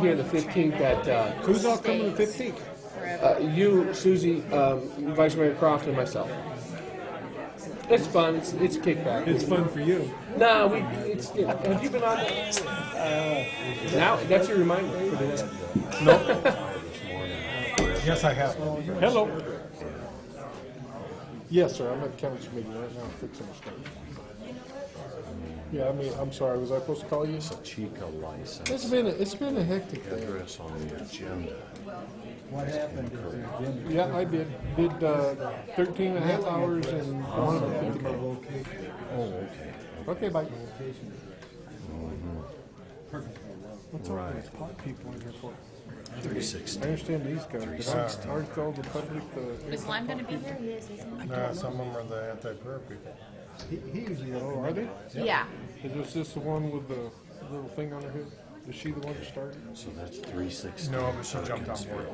Here the 15th at Who's all coming the 15th? you, Susie, Vice Mayor Croft, and myself. It's fun. It's kickback. It's fun for you. No, have you been on? Now that's your reminder for today. No. Yes, I have. Hello. Yes, sir. I'm at the council meeting right now, fixing the stuff. Yeah, I mean, I'm sorry. Was I supposed to call you? It's a Chico license. It's been a hectic day. Address on the agenda. What happened? Yeah, I did. Did 13 and a half hours and 450 miles. Oh, okay. Okay, bye. Mm-hmm. What's all these pot people in here for? 360. I understand these guys. Aren't all the public Is Lime going to be here? He is, isn't he? No, some of them are the anti-prayer people. He usually. Oh, are they? Yeah. Is this the one with the little thing on her head? Is she the one that started? So that's 360. No, but she jumped on board.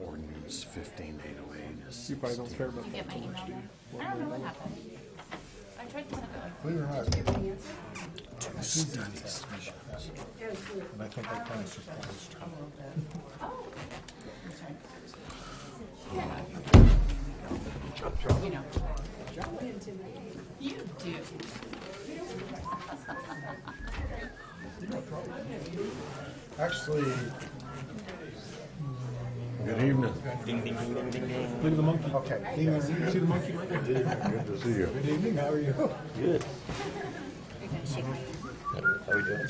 Ordinance 15808 is. You probably don't care about Did you get my email there? I don't know what happened. I tried to send it. Believe it or not, Two study sessions. and I think I kind of surprised her. You know. You do. Actually, Good evening. Look at the monkey. okay. See the monkey right there? Good to see you. Good evening, how are you? Good. How are we doing?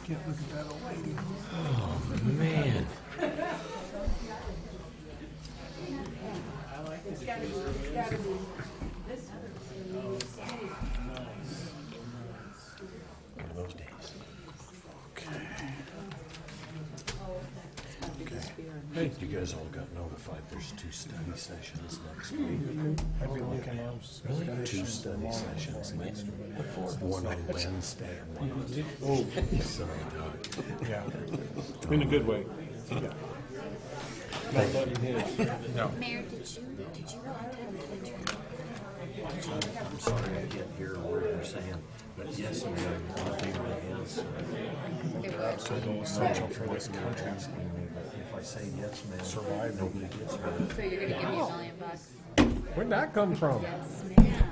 Can't look at that old lady. Oh, man. One of those days. Okay. Hey, you guys all got notified there's 2 study sessions next week. I'd be looking on. Really? 2 study sessions next week. One on Wednesday and one on Tuesday. Oh, Sorry, Doug. Yeah. in a good way. Yeah. Not letting him. No. Mayor, did you want to have an adjournment? I'm sorry I didn't hear a word you're saying, but yes, ma'am, one thing I answer. Absolutely essential for this country. Asking me, but if I say yes, ma'am, Survival. nobody gets hurt. So you're going to give me $1 million? Where'd that come from? Yes, ma'am.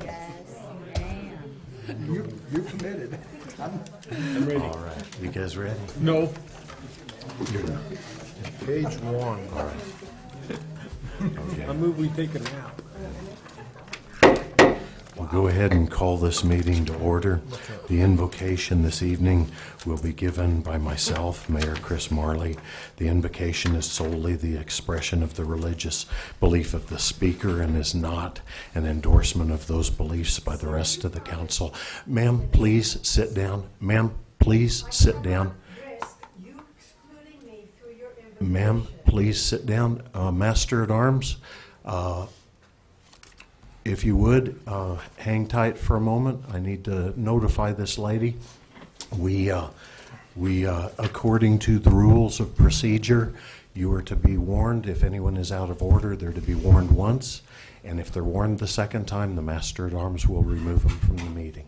Yes, ma'am. You committed. I'm ready. All right, you guys ready? No. You're not. Page 1. All right. Okay. I move we take a nap. We'll go ahead and call this meeting to order. The invocation this evening will be given by myself, Mayor Chris Marley. The invocation is solely the expression of the religious belief of the speaker and is not an endorsement of those beliefs by the rest of the council. Ma'am, please sit down. Ma'am, please sit down. Ma'am, please sit down. Master at Arms, if you would, hang tight for a moment. I need to notify this lady. We, according to the rules of procedure, you are to be warned if anyone is out of order. They're to be warned once, and if they're warned the second time, the Master at Arms will remove them from the meeting.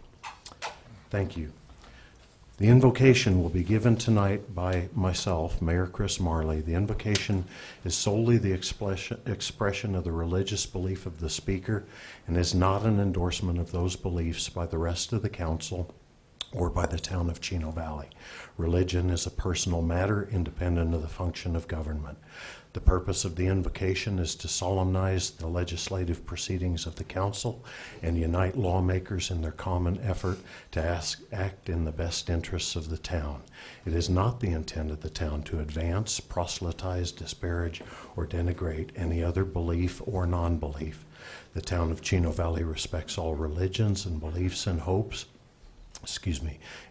Thank you. The invocation will be given tonight by myself, Mayor Chris Marley. The invocation is solely the expression of the religious belief of the speaker and is not an endorsement of those beliefs by the rest of the council or by the town of Chino Valley. Religion is a personal matter independent of the function of government. The purpose of the invocation is to solemnize the legislative proceedings of the council and unite lawmakers in their common effort to act in the best interests of the town. It is not the intent of the town to advance, proselytize, disparage, or denigrate any other belief or non-belief. The town of Chino Valley respects all religions and beliefs and hopes,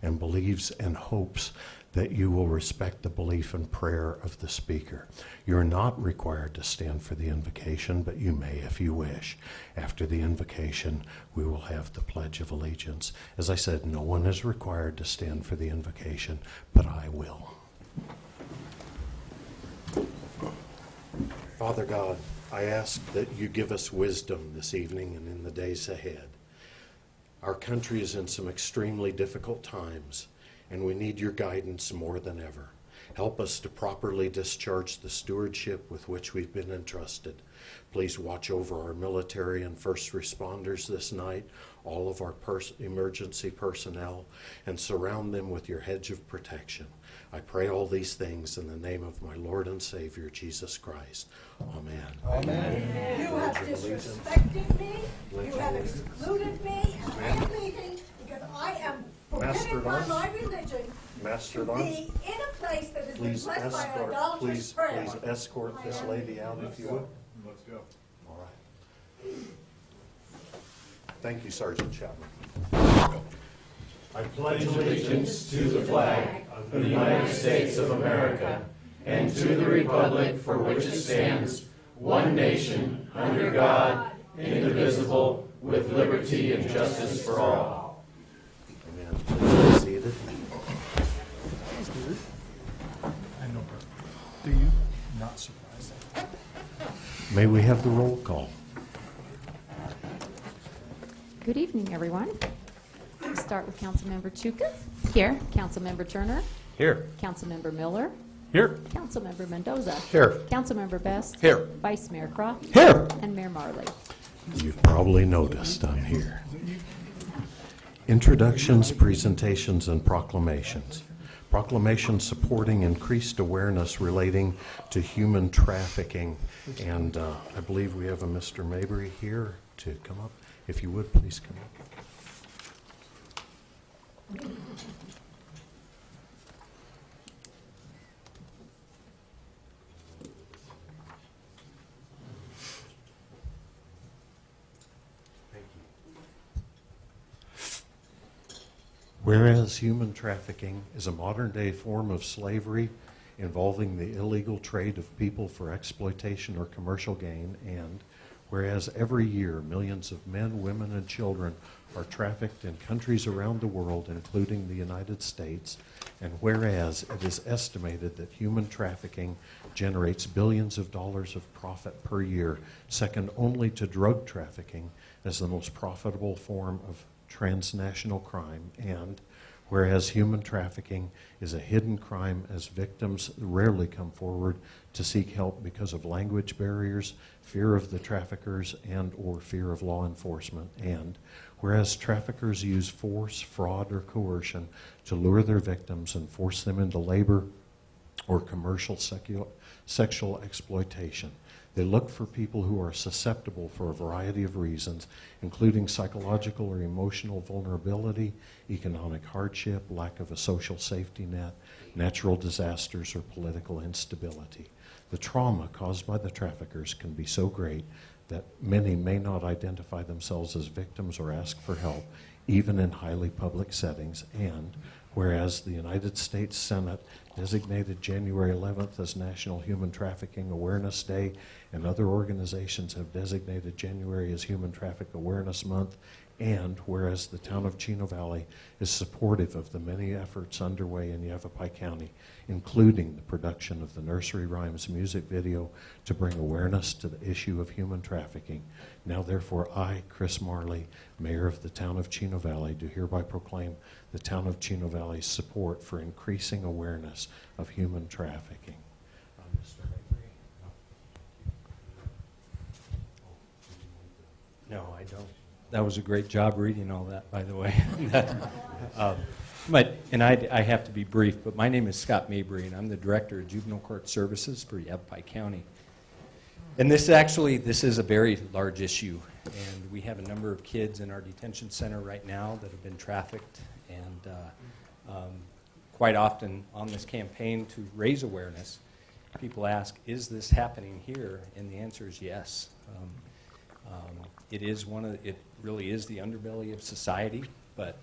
and believes and hopes that you will respect the belief and prayer of the speaker. You're not required to stand for the invocation, but you may if you wish. After the invocation, we will have the Pledge of Allegiance. As I said, no one is required to stand for the invocation, but I will. Father God, I ask that you give us wisdom this evening and in the days ahead. Our country is in some extremely difficult times, and we need your guidance more than ever. Help us to properly discharge the stewardship with which we've been entrusted. Please watch over our military and first responders this night, all of our emergency personnel, and surround them with your hedge of protection. I pray all these things in the name of my Lord and Savior, Jesus Christ. Amen. Amen. You have disrespected me, you have excluded me, and I am leaving because I am Master forbidden by at my religion Master to at Arms, be in a place that has been please blessed by escort, idolatrous prayer. please escort this lady out if you would. Let's go. All right. Thank you, Sergeant Chapman. I pledge allegiance to the flag of the United States of America and to the republic for which it stands, one nation, under God, indivisible, with liberty and justice for all. Amen. Please be seated. I know her. Do you? Not surprised. May we have the roll call? Good evening, everyone. We'll start with Councilmember Chuka. Here. Councilmember Turner. Here. Councilmember Miller. Here. Councilmember Mendoza. Here. Councilmember Best. Here. Vice Mayor Croft. Here. And Mayor Marley. You've probably noticed I'm here. Introductions, presentations, and proclamations. Proclamation supporting increased awareness relating to human trafficking. And I believe we have a Mr. Mabry here to come up. If you would, please come up. Whereas human trafficking is a modern-day form of slavery involving the illegal trade of people for exploitation or commercial gain, and whereas every year millions of men, women, and children are trafficked in countries around the world, including the United States, and whereas it is estimated that human trafficking generates billions of dollars of profit per year, second only to drug trafficking as the most profitable form of transnational crime, and whereas human trafficking is a hidden crime as victims rarely come forward to seek help because of language barriers, fear of the traffickers, and or fear of law enforcement, and whereas traffickers use force, fraud, or coercion to lure their victims and force them into labor or commercial sexual exploitation. They look for people who are susceptible for a variety of reasons, including psychological or emotional vulnerability, economic hardship, lack of a social safety net, natural disasters, or political instability. The trauma caused by the traffickers can be so great that many may not identify themselves as victims or ask for help, even in highly public settings, and whereas the United States Senate designated January 11th as National Human Trafficking Awareness Day, and other organizations have designated January as Human Trafficking Awareness Month, and whereas the town of Chino Valley is supportive of the many efforts underway in Yavapai County, including the production of the Nursery Rhymes music video to bring awareness to the issue of human trafficking. Now therefore I, Chris Marley, Mayor of the town of Chino Valley, do hereby proclaim the town of Chino Valley's support for increasing awareness of human trafficking. Mr. Mabry? No, I don't. That was a great job reading all that, by the way. I have to be brief, but my name is Scott Mabry, and I'm the Director of Juvenile Court Services for Yavapai County. And this is a very large issue, and we have a number of kids in our detention center right now that have been trafficked, and quite often on this campaign to raise awareness, people ask, is this happening here? And the answer is yes. It really is the underbelly of society, but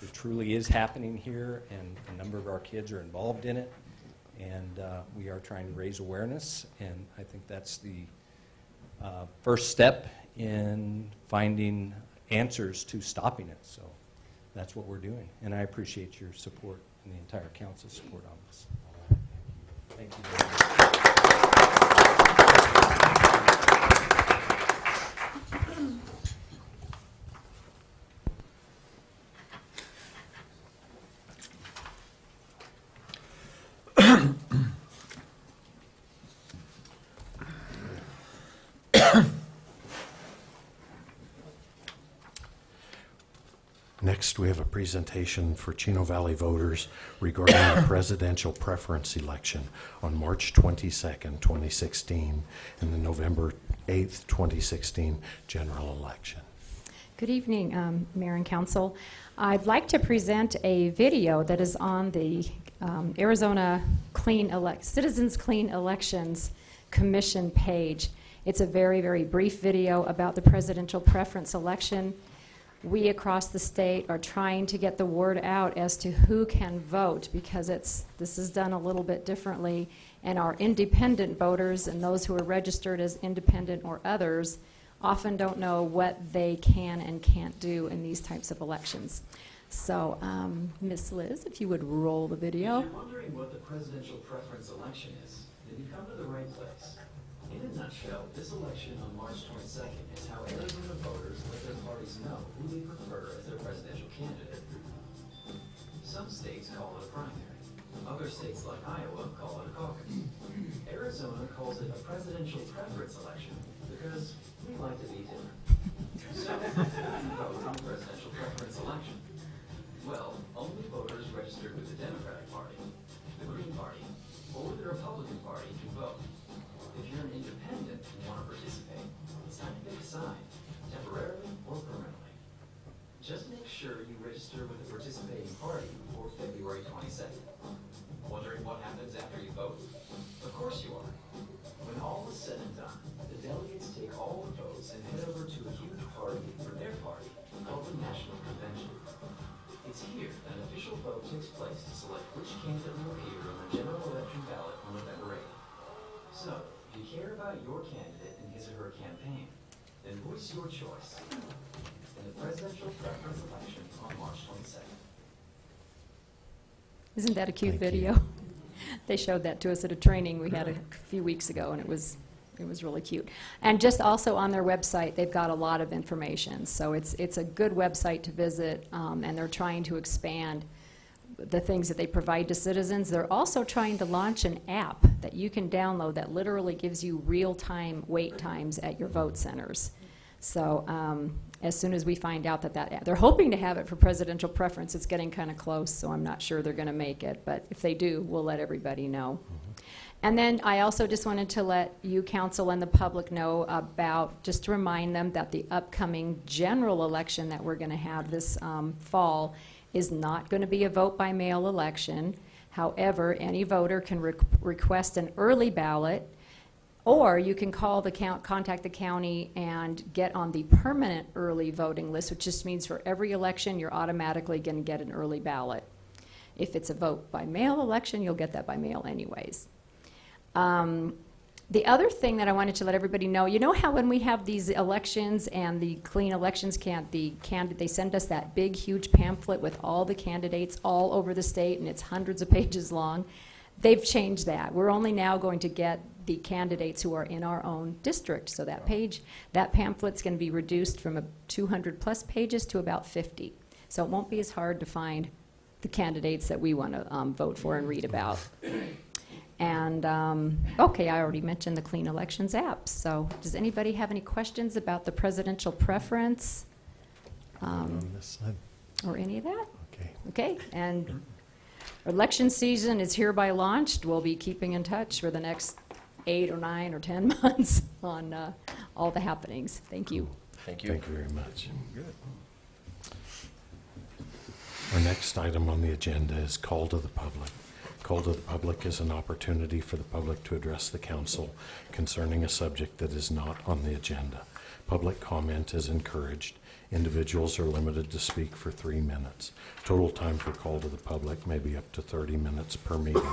it truly is happening here, and a number of our kids are involved in it, and we are trying to raise awareness, and I think that's the first step in finding answers to stopping it. So that's what we're doing, and I appreciate your support and the entire council's support on this. Thank you very much. Next, we have a presentation for Chino Valley voters regarding the presidential preference election on March 22nd, 2016, and the November 8th, 2016 general election. Good evening, Mayor and Council. I'd like to present a video that is on the Arizona Citizens Clean Elections Commission page. It's a very, very brief video about the presidential preference election. We across the state are trying to get the word out as to who can vote, because this is done a little bit differently, and our independent voters and those who are registered as independent or others often don't know what they can and can't do in these types of elections. So, Miss Liz, if you would roll the video. If you're wondering what the presidential preference election is, then you've come to the right place. In a nutshell, this election on March 22nd is how Arizona voters let their parties know who they prefer as their presidential candidate. Some states call it a primary. Other states like Iowa call it a caucus. Arizona calls it a presidential preference election because we like to be different. So, who can vote in the presidential preference election? Well, only voters registered with the Democratic Party, the Green Party, or the Republican Party can vote. If you're an independent and want to participate, it's time to pick a side, temporarily or permanently. Just make sure you register with the participating party before February 22nd. Wondering what happens after you vote? Of course you are. When all is said and done, the delegates take all the votes and head over to a huge party for their party called the National Convention. It's here that an official vote takes place to select which candidate will appear on the general election ballot on November 8th. So, if you care about your candidate and his or her campaign, then voice your choice in the presidential preference election on March 22nd. Isn't that a cute Thank video? you. They showed that to us at a training we had a few weeks ago, and it was really cute. And just also on their website, they've got a lot of information. So it's a good website to visit, and they're trying to expand the things that they provide to citizens. They're also trying to launch an app that you can download that literally gives you real-time wait times at your vote centers. So as soon as we find out that they're hoping to have it for presidential preference. It's getting kind of close, so I'm not sure they're going to make it. But if they do, we'll let everybody know. And then I also just wanted to let you, council, and the public know about, just to remind them that the upcoming general election that we're going to have this fall is not going to be a vote-by-mail election. However, any voter can request an early ballot, or you can call the contact the county and get on the permanent early voting list, which just means for every election you're automatically going to get an early ballot. If it's a vote-by-mail election, you'll get that by mail anyways. The other thing that I wanted to let everybody know, you know how when we have these elections and the clean elections they send us that big, huge pamphlet with all the candidates all over the state, and it's hundreds of pages long. They've changed that. We're only now going to get the candidates who are in our own district. So that pamphlet's going to be reduced from 200 plus pages to about 50. So it won't be as hard to find the candidates that we want to vote for and read about. And, okay, I already mentioned the Clean Elections app. So does anybody have any questions about the presidential preference On this side. or any of that? Okay. Okay, and election season is hereby launched. We'll be keeping in touch for the next 8 or 9 or 10 months on all the happenings. Thank you. Thank you. Thank you very much. Good. Our next item on the agenda is call to the public. Call to the public is an opportunity for the public to address the council concerning a subject that is not on the agenda. Public comment is encouraged. Individuals are limited to speak for 3 minutes. Total time for call to the public may be up to 30 minutes per meeting.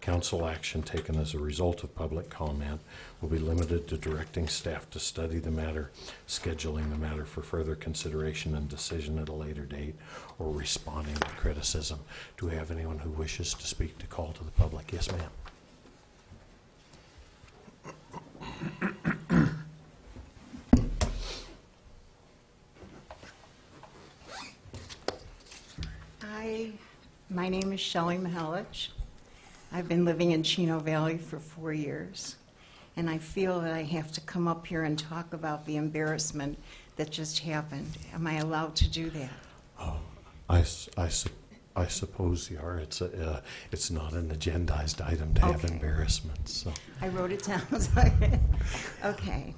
Council action taken as a result of public comment will be limited to directing staff to study the matter, scheduling the matter for further consideration and decision at a later date, or responding to criticism. Do we have anyone who wishes to speak to call to the public? Yes, ma'am. Hi, my name is Shelley Mihalich. I've been living in Chino Valley for 4 years, and I feel that I have to come up here and talk about the embarrassment that just happened. Am I allowed to do that? I suppose you are. It's not an agendized item to have Okay. embarrassments. So. I wrote it down. Okay.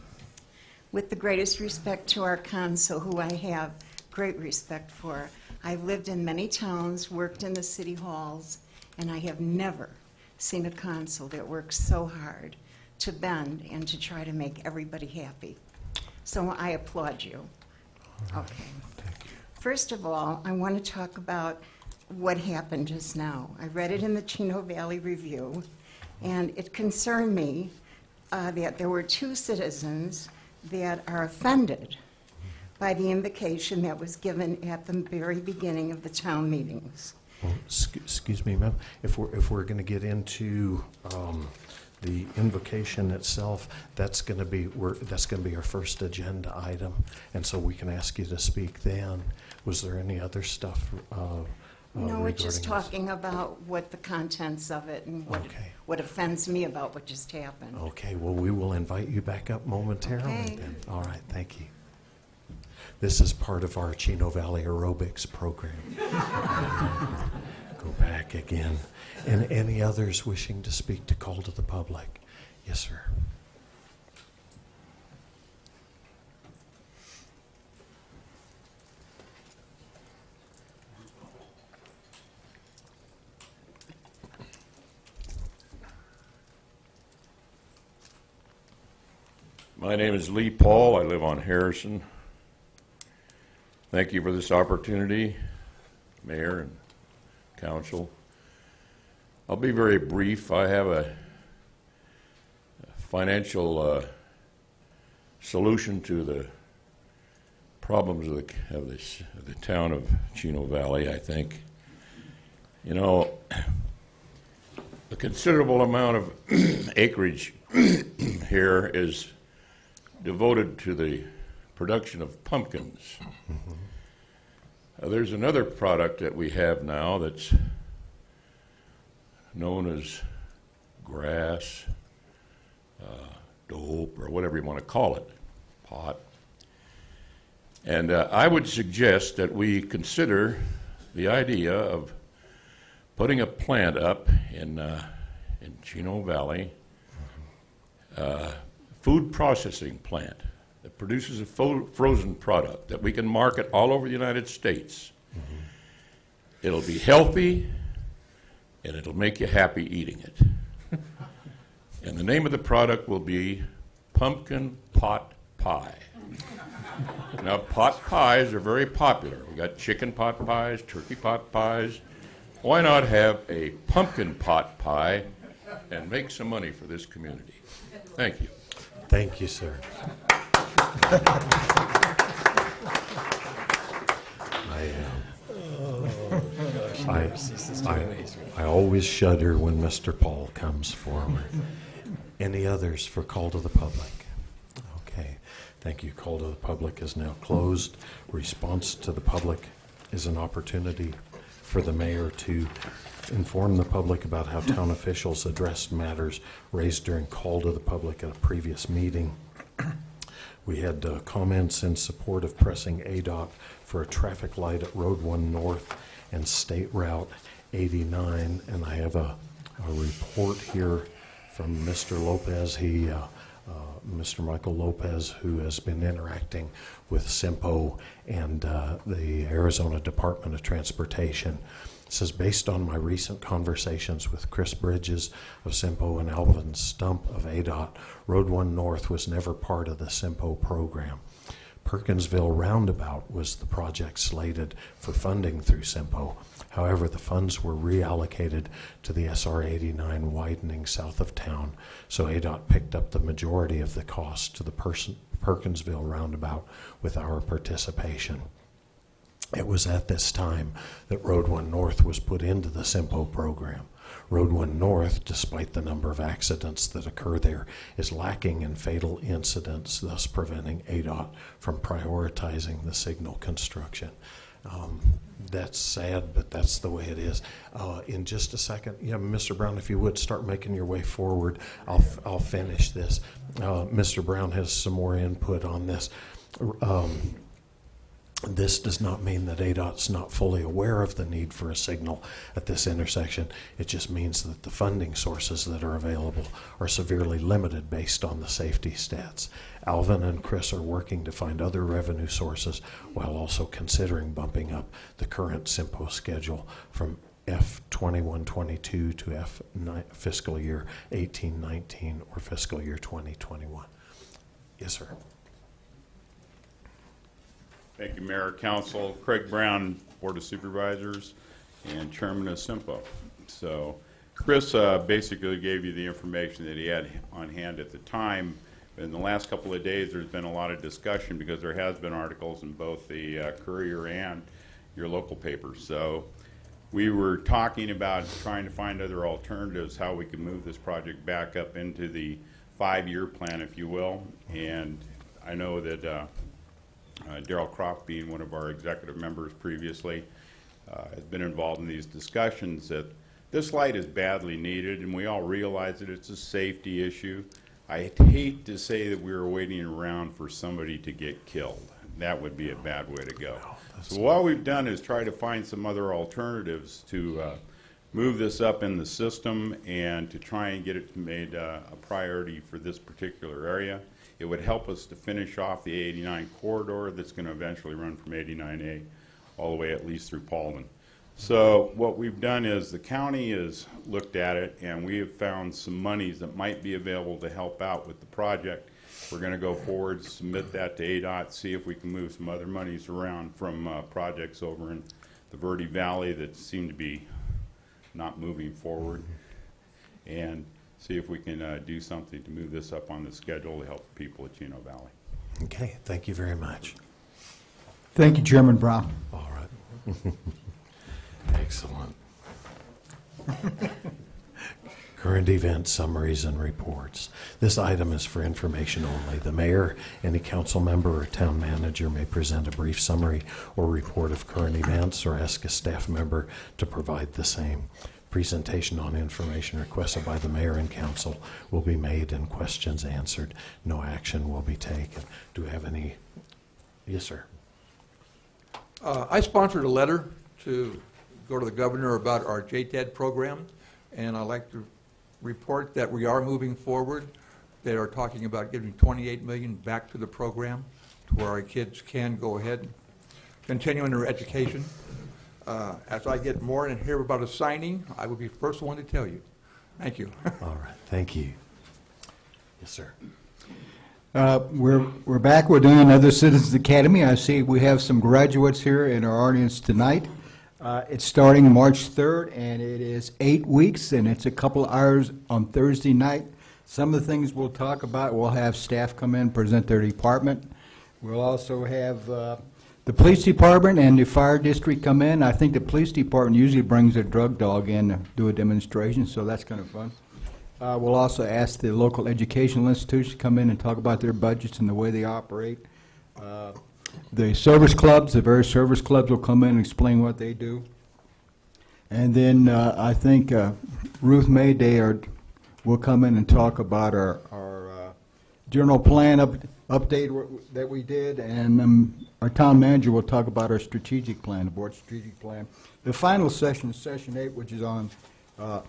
With the greatest respect to our consul, who I have great respect for, I've lived in many towns, worked in the city halls, and I have never seen a consul that works so hard to bend and to try to make everybody happy. So I applaud you. Okay. Thank you. First of all, I want to talk about what happened just now. I read it in the Chino Valley Review, and it concerned me that there were 2 citizens that are offended by the invocation that was given at the very beginning of the town meetings. Well, excuse me, ma'am. If we're going to get into the invocation itself, that's going to be our first agenda item, and so we can ask you to speak then. Was there any other stuff? No, we're just regarding this? talking about what the contents of it and Okay. what offends me about what just happened. Okay, well, we will invite you back up momentarily Okay. then. All right, thank you. This is part of our Chino Valley aerobics program. Go back again. And any others wishing to speak to call to the public? Yes, sir. My name is Lee Paul. I live on Harrison. Thank you for this opportunity, Mayor and Council. I'll be very brief. I have a financial solution to the problems of the town of Chino Valley, I think. You know, a considerable amount of acreage here is devoted to the production of pumpkins. There's another product that we have now that's known as grass, dope, or whatever you want to call it, pot. And I would suggest that we consider the idea of putting a plant up in Chino Valley, food processing plant that produces a frozen product that we can market all over the United States. It'll be healthy, and it'll make you happy eating it. And the name of the product will be pumpkin pot pie. Now, pot pies are very popular. We got chicken pot pies, turkey pot pies. Why not have a pumpkin pot pie and make some money for this community? Thank you. Thank you, sir. I always shudder when Mr. Paul comes forward. Any others for call to the public? Okay, thank you. Call to the public is now closed. Response to the public is an opportunity for the mayor to inform the public about how town officials addressed matters raised during call to the public at a previous meeting. We had comments in support of pressing ADOT for a traffic light at Road 1 North and State Route 89, and I have a report here from Mr. Lopez. Mr. Michael Lopez, who has been interacting with SIMPO and the Arizona Department of Transportation. It says, based on my recent conversations with Chris Bridges of SIMPO and Alvin Stump of ADOT, Road 1 North was never part of the SIMPO program. Perkinsville Roundabout was the project slated for funding through SIMPO. However, the funds were reallocated to the SR 89 widening south of town, so ADOT picked up the majority of the cost to the Perkinsville Roundabout with our participation. It was at this time that Road 1 North was put into the SIMPO program. Road 1 North, despite the number of accidents that occur there, is lacking in fatal incidents, thus preventing ADOT from prioritizing the signal construction. That's sad, but that's the way it is. In just a second, yeah, Mr. Brown, if you would start making your way forward, I'll finish this. Mr. Brown has some more input on this. This does not mean that ADOT's not fully aware of the need for a signal at this intersection. It just means that the funding sources that are available are severely limited based on the safety stats. Alvin and Chris are working to find other revenue sources while also considering bumping up the current SIMPO schedule from F21-22 to fiscal year 18-19 or fiscal year 2021. Yes, sir. Thank you, Mayor, Council. Craig Brown, Board of Supervisors, and Chairman of SIMPO. So Chris basically gave you the information that he had on hand at the time. In the last couple of days, there's been a lot of discussion because there has been articles in both the Courier and your local papers. So we were talking about trying to find other alternatives, how we could move this project back up into the 5-year plan, if you will. And I know that Darrell Croft, being one of our executive members previously, has been involved in these discussions that this light is badly needed, and we all realize that it's a safety issue. I hate to say that we were waiting around for somebody to get killed. That would be a bad way to go. So what we've done is try to find some other alternatives to move this up in the system and to try and get it made a priority for this particular area. It would help us to finish off the 89 corridor that's going to eventually run from 89A all the way at least through Paulden. So what we've done is the county has looked at it, and we have found some monies that might be available to help out with the project. We're going to go forward, submit that to ADOT, see if we can move some other monies around from projects over in the Verde Valley that seem to be not moving forward, and see if we can do something to move this up on the schedule to help the people of Chino Valley. Okay, thank you very much. Thank you, Chairman Brown. All right. Excellent. Current event summaries and reports. This item is for information only. The mayor, any council member, or town manager may present a brief summary or report of current events or ask a staff member to provide the same. Presentation on information requested by the mayor and council will be made and questions answered. No action will be taken. Do we have any? Yes, sir. I sponsored a letter to go to the governor about our JTAD program, and I'd like to report that we are moving forward. They are talking about giving $28 million back to the program to where our kids can go ahead and continue in their education. As I get more and hear about a signing, I will be the first one to tell you. Thank you. All right, thank you. Yes, sir. We're back. We're doing another Citizens Academy. I see we have some graduates here in our audience tonight. It's starting March 3rd, and it is 8 weeks, and it's a couple hours on Thursday night. Some of the things we'll talk about, we'll have staff come in, present their department. We'll also have the police department and the fire district come in. I think the police department usually brings a drug dog in to do a demonstration, so that's kind of fun. We'll also ask the local educational institutions to come in and talk about their budgets and the way they operate. The service clubs, the various service clubs will come in and explain what they do. And then I think Ruth Mayday will come in and talk about our general plan update that we did, and our town manager will talk about our strategic plan, the board strategic plan. The final session is session 8, which is on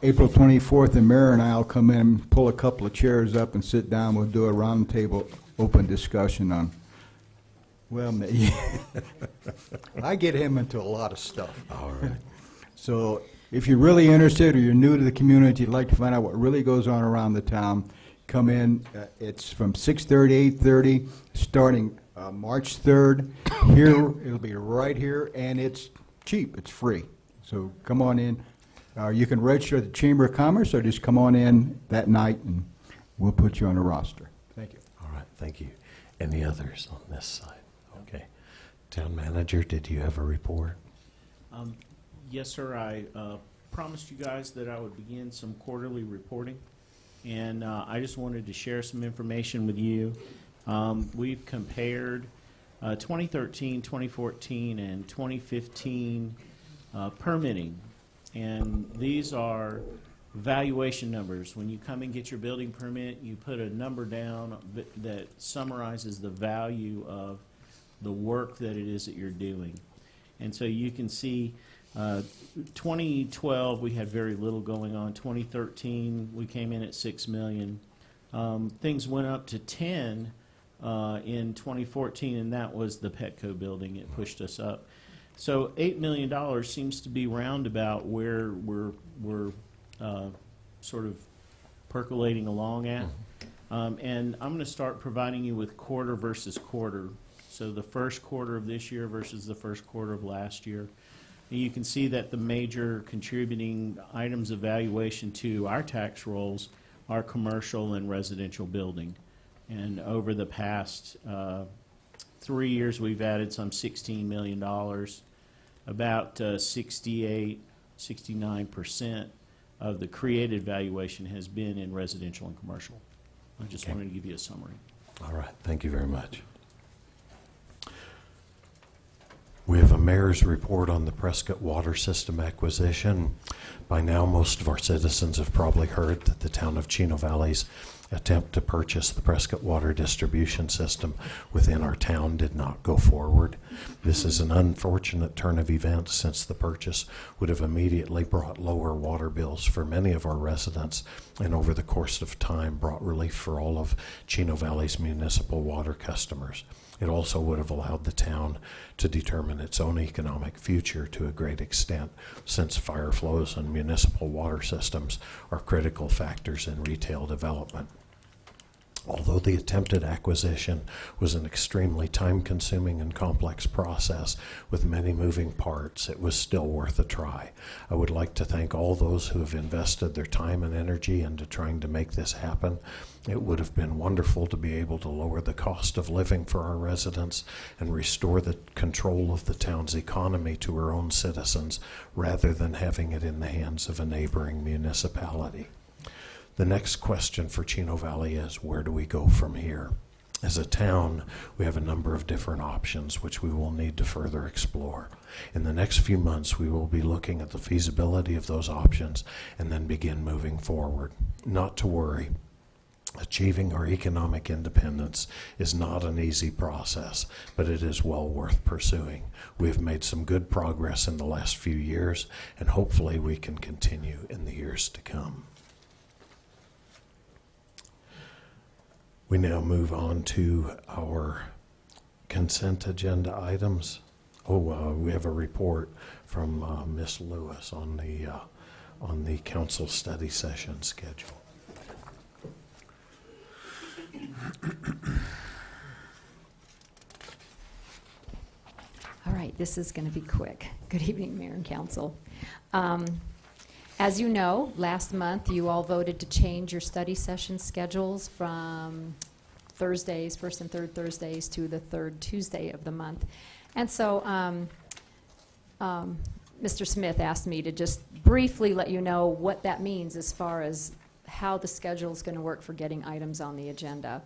April 24th, and Mayor and I will come in and pull a couple of chairs up and sit down. We'll do a roundtable open discussion on, well, I get him into a lot of stuff. All right. So if you're really interested or you're new to the community, you'd like to find out what really goes on around the town, come in. It's from 6:30 to 8:30, starting March 3rd. Here, it'll be right here, and it's cheap. It's free. So come on in. You can register at the Chamber of Commerce, or just come on in that night, and we'll put you on the roster. Thank you. All right, thank you. Any others on this side? Okay. Town manager, did you have a report? Yes, sir. I promised you guys that I would begin some quarterly reporting, and I just wanted to share some information with you. We've compared 2013, 2014, and 2015 permitting. And these are valuation numbers. When you come and get your building permit, you put a number down that summarizes the value of the work that it is that you're doing. And so you can see 2012 we had very little going on. 2013 we came in at $6 million. Things went up to 10 in 2014, and that was the Petco building. It pushed us up. So $8 million seems to be roundabout where we're sort of percolating along at. And I'm going to start providing you with quarter versus quarter. So the first quarter of this year versus the first quarter of last year. And you can see that the major contributing items of valuation to our tax rolls are commercial and residential building. And over the past 3 years, we've added some $16 million. About 68, 69% of the created valuation has been in residential and commercial. I just wanted to give you a summary. All right, thank you very much. We have a mayor's report on the Prescott Water System acquisition. By now, most of our citizens have probably heard that the town of Chino Valley's attempt to purchase the Prescott Water Distribution System within our town did not go forward. This is an unfortunate turn of events, since the purchase would have immediately brought lower water bills for many of our residents, and over the course of time brought relief for all of Chino Valley's municipal water customers. It also would have allowed the town to determine its own economic future to a great extent, since fire flows and municipal water systems are critical factors in retail development. Although the attempted acquisition was an extremely time-consuming and complex process with many moving parts, it was still worth a try. I would like to thank all those who have invested their time and energy into trying to make this happen. It would have been wonderful to be able to lower the cost of living for our residents and restore the control of the town's economy to our own citizens, rather than having it in the hands of a neighboring municipality. The next question for Chino Valley is, where do we go from here? As a town, we have a number of different options which we will need to further explore. In the next few months, we will be looking at the feasibility of those options and then begin moving forward. Not to worry. Achieving our economic independence is not an easy process, but it is well worth pursuing. We have made some good progress in the last few years, and hopefully we can continue in the years to come. We now move on to our consent agenda items. We have a report from Ms. Lewis on the council study session schedule. All right, this is going to be quick. Good evening, Mayor and Council. As you know, last month you all voted to change your study session schedules from Thursdays, first and third Thursdays, to the third Tuesday of the month. And so Mr. Smith asked me to just briefly let you know what that means as far as how the schedule is going to work for getting items on the agenda.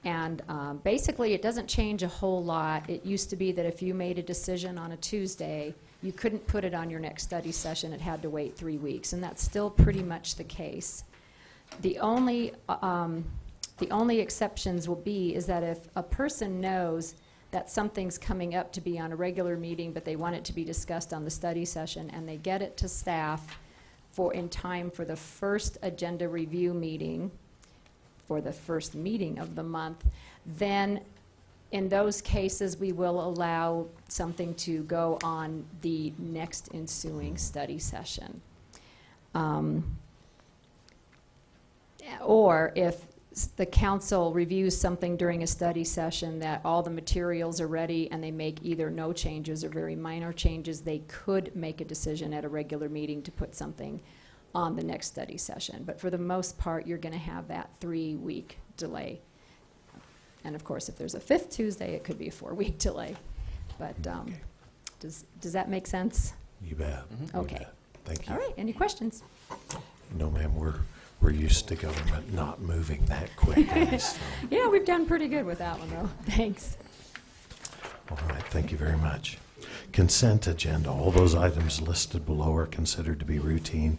And basically, it doesn't change a whole lot. It used to be that if you made a decision on a Tuesday, you couldn't put it on your next study session. It had to wait 3 weeks, and that's still pretty much the case. The only exceptions will be is that if a person knows that something's coming up to be on a regular meeting, but they want it to be discussed on the study session, and they get it to staff in time for the first agenda review meeting, for the first meeting of the month, then in those cases we will allow something to go on the next ensuing study session. Or if the council reviews something during a study session that all the materials are ready and they make either no changes or very minor changes, they could make a decision at a regular meeting to put something on the next study session. But for the most part, you're going to have that 3-week delay. And of course, if there's a fifth Tuesday, it could be a 4-week delay. But does that make sense? You bet. Okay. You bet. Thank you. All right. Any questions? No, ma'am. We're used to government not moving that quickly. So. Yeah, we've done pretty good with that one, though. Thanks. All right, thank you very much. Consent agenda. All those items listed below are considered to be routine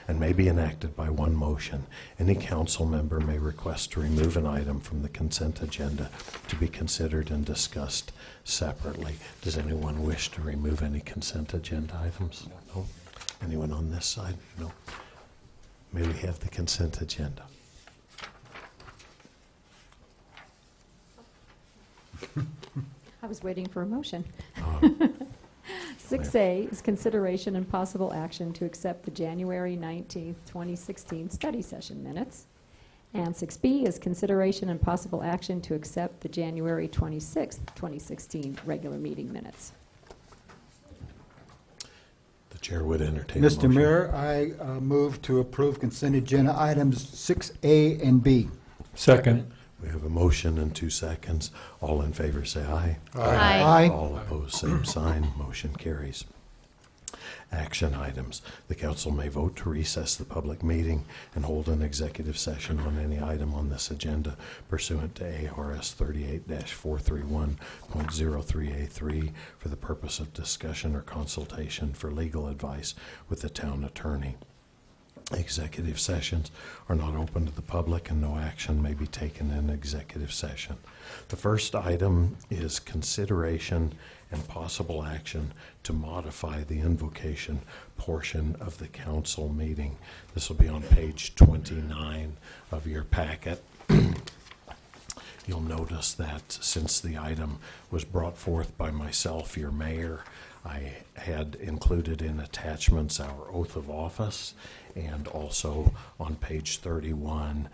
and may be enacted by one motion. Any council member may request to remove an item from the consent agenda to be considered and discussed separately. Does anyone wish to remove any consent agenda items? No? Anyone on this side? No? May we have the consent agenda? I was waiting for a motion. 6A is consideration and possible action to accept the January 19th, 2016 study session minutes. And 6B is consideration and possible action to accept the January 26th, 2016 regular meeting minutes. The chair would entertain a Mr. motion. Mayor, I move to approve consent agenda items 6A and B. Second. We have a motion and 2 seconds. All in favor say aye. Aye. Aye. All opposed, same sign. Motion carries. Action items. The council may vote to recess the public meeting and hold an executive session on any item on this agenda pursuant to ARS 38-431.03A3 for the purpose of discussion or consultation for legal advice with the town attorney. Executive sessions are not open to the public and no action may be taken in executive session. The first item is consideration and possible action to modify the invocation portion of the council meeting. This will be on page 29 of your packet. You'll notice that since the item was brought forth by myself, your mayor, I had included in attachments our oath of office and also on page 31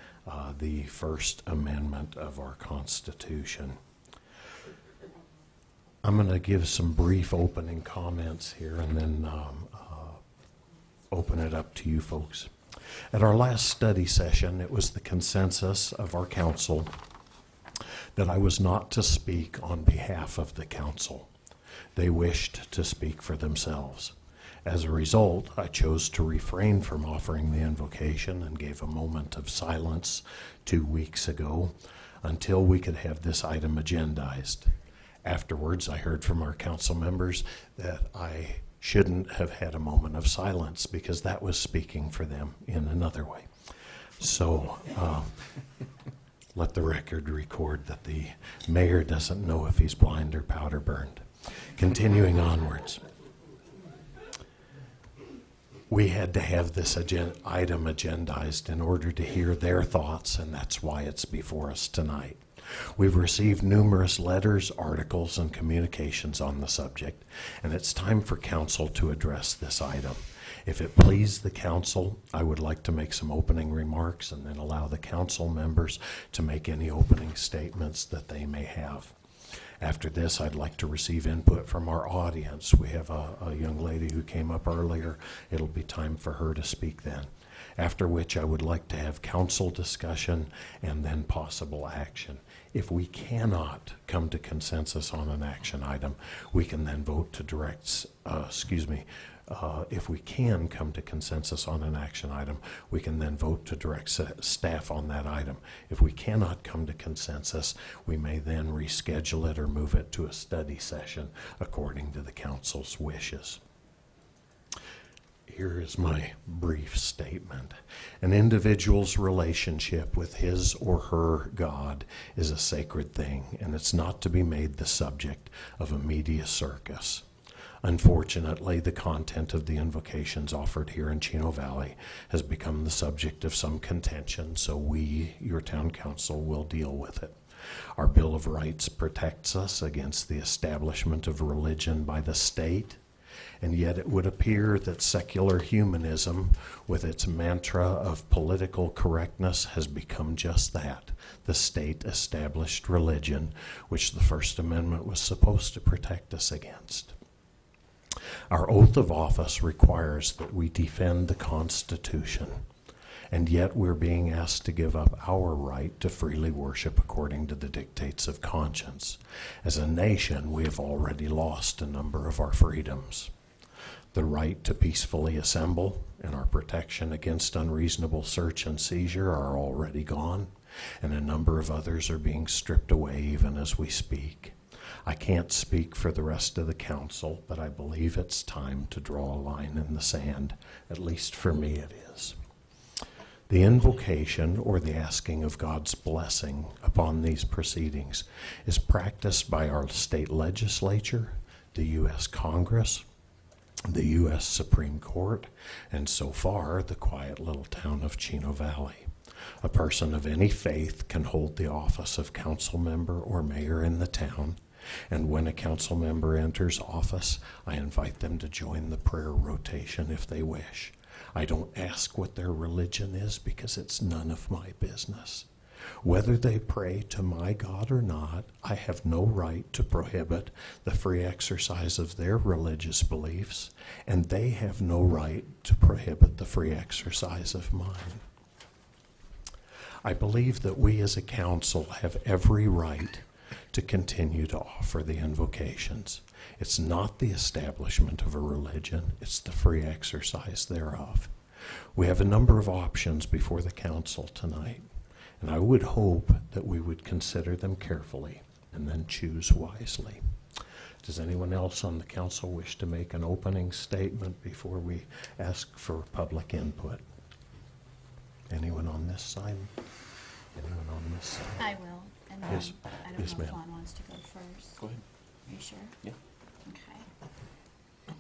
the First Amendment of our Constitution. I'm going to give some brief opening comments here and then open it up to you folks. At our last study session, it was the consensus of our council that I was not to speak on behalf of the council. They wished to speak for themselves. As a result, I chose to refrain from offering the invocation and gave a moment of silence 2 weeks ago until we could have this item agendized. Afterwards, I heard from our council members that I shouldn't have had a moment of silence because that was speaking for them in another way. So let the record record that the mayor doesn't know if he's blind or powder burned. Continuing onwards. We had to have this item agendized in order to hear their thoughts, and that's why it's before us tonight. We've received numerous letters, articles, and communications on the subject, and it's time for council to address this item. If it please the council, I would like to make some opening remarks and then allow the council members to make any opening statements that they may have. After this, I'd like to receive input from our audience. We have a young lady who came up earlier. It'll be time for her to speak then. After which, I would like to have council discussion and then possible action. If we cannot come to consensus on an action item, we can then vote to direct, if we can come to consensus on an action item, we can then vote to direct staff on that item. If we cannot come to consensus, we may then reschedule it or move it to a study session according to the council's wishes. Here is my brief statement. An individual's relationship with his or her God is a sacred thing, and it's not to be made the subject of a media circus. Unfortunately, the content of the invocations offered here in Chino Valley has become the subject of some contention, so we, your town council, will deal with it. Our Bill of Rights protects us against the establishment of religion by the state, and yet it would appear that secular humanism, with its mantra of political correctness, has become just that, the state-established religion, which the First Amendment was supposed to protect us against. Our oath of office requires that we defend the Constitution, and yet we're being asked to give up our right to freely worship according to the dictates of conscience. As a nation, we have already lost a number of our freedoms. The right to peacefully assemble and our protection against unreasonable search and seizure are already gone, and a number of others are being stripped away even as we speak. I can't speak for the rest of the council, but I believe it's time to draw a line in the sand. At least for me it is. The invocation, or the asking of God's blessing upon these proceedings, is practiced by our state legislature, the U.S. Congress, the U.S. Supreme Court, and so far, the quiet little town of Chino Valley. A person of any faith can hold the office of council member or mayor in the town, and when a council member enters office, I invite them to join the prayer rotation if they wish. I don't ask what their religion is because it's none of my business. Whether they pray to my God or not, I have no right to prohibit the free exercise of their religious beliefs, and they have no right to prohibit the free exercise of mine. I believe that we as a council have every right to continue to offer the invocations. It's not the establishment of a religion, it's the free exercise thereof. We have a number of options before the council tonight, and I would hope that we would consider them carefully and then choose wisely. Does anyone else on the council wish to make an opening statement before we ask for public input? Anyone on this side? Anyone on this side? I will. And then Yes. I don't Yes, know if ma'am. Juan wants to go first. Go ahead. Are you sure? Yeah. Okay.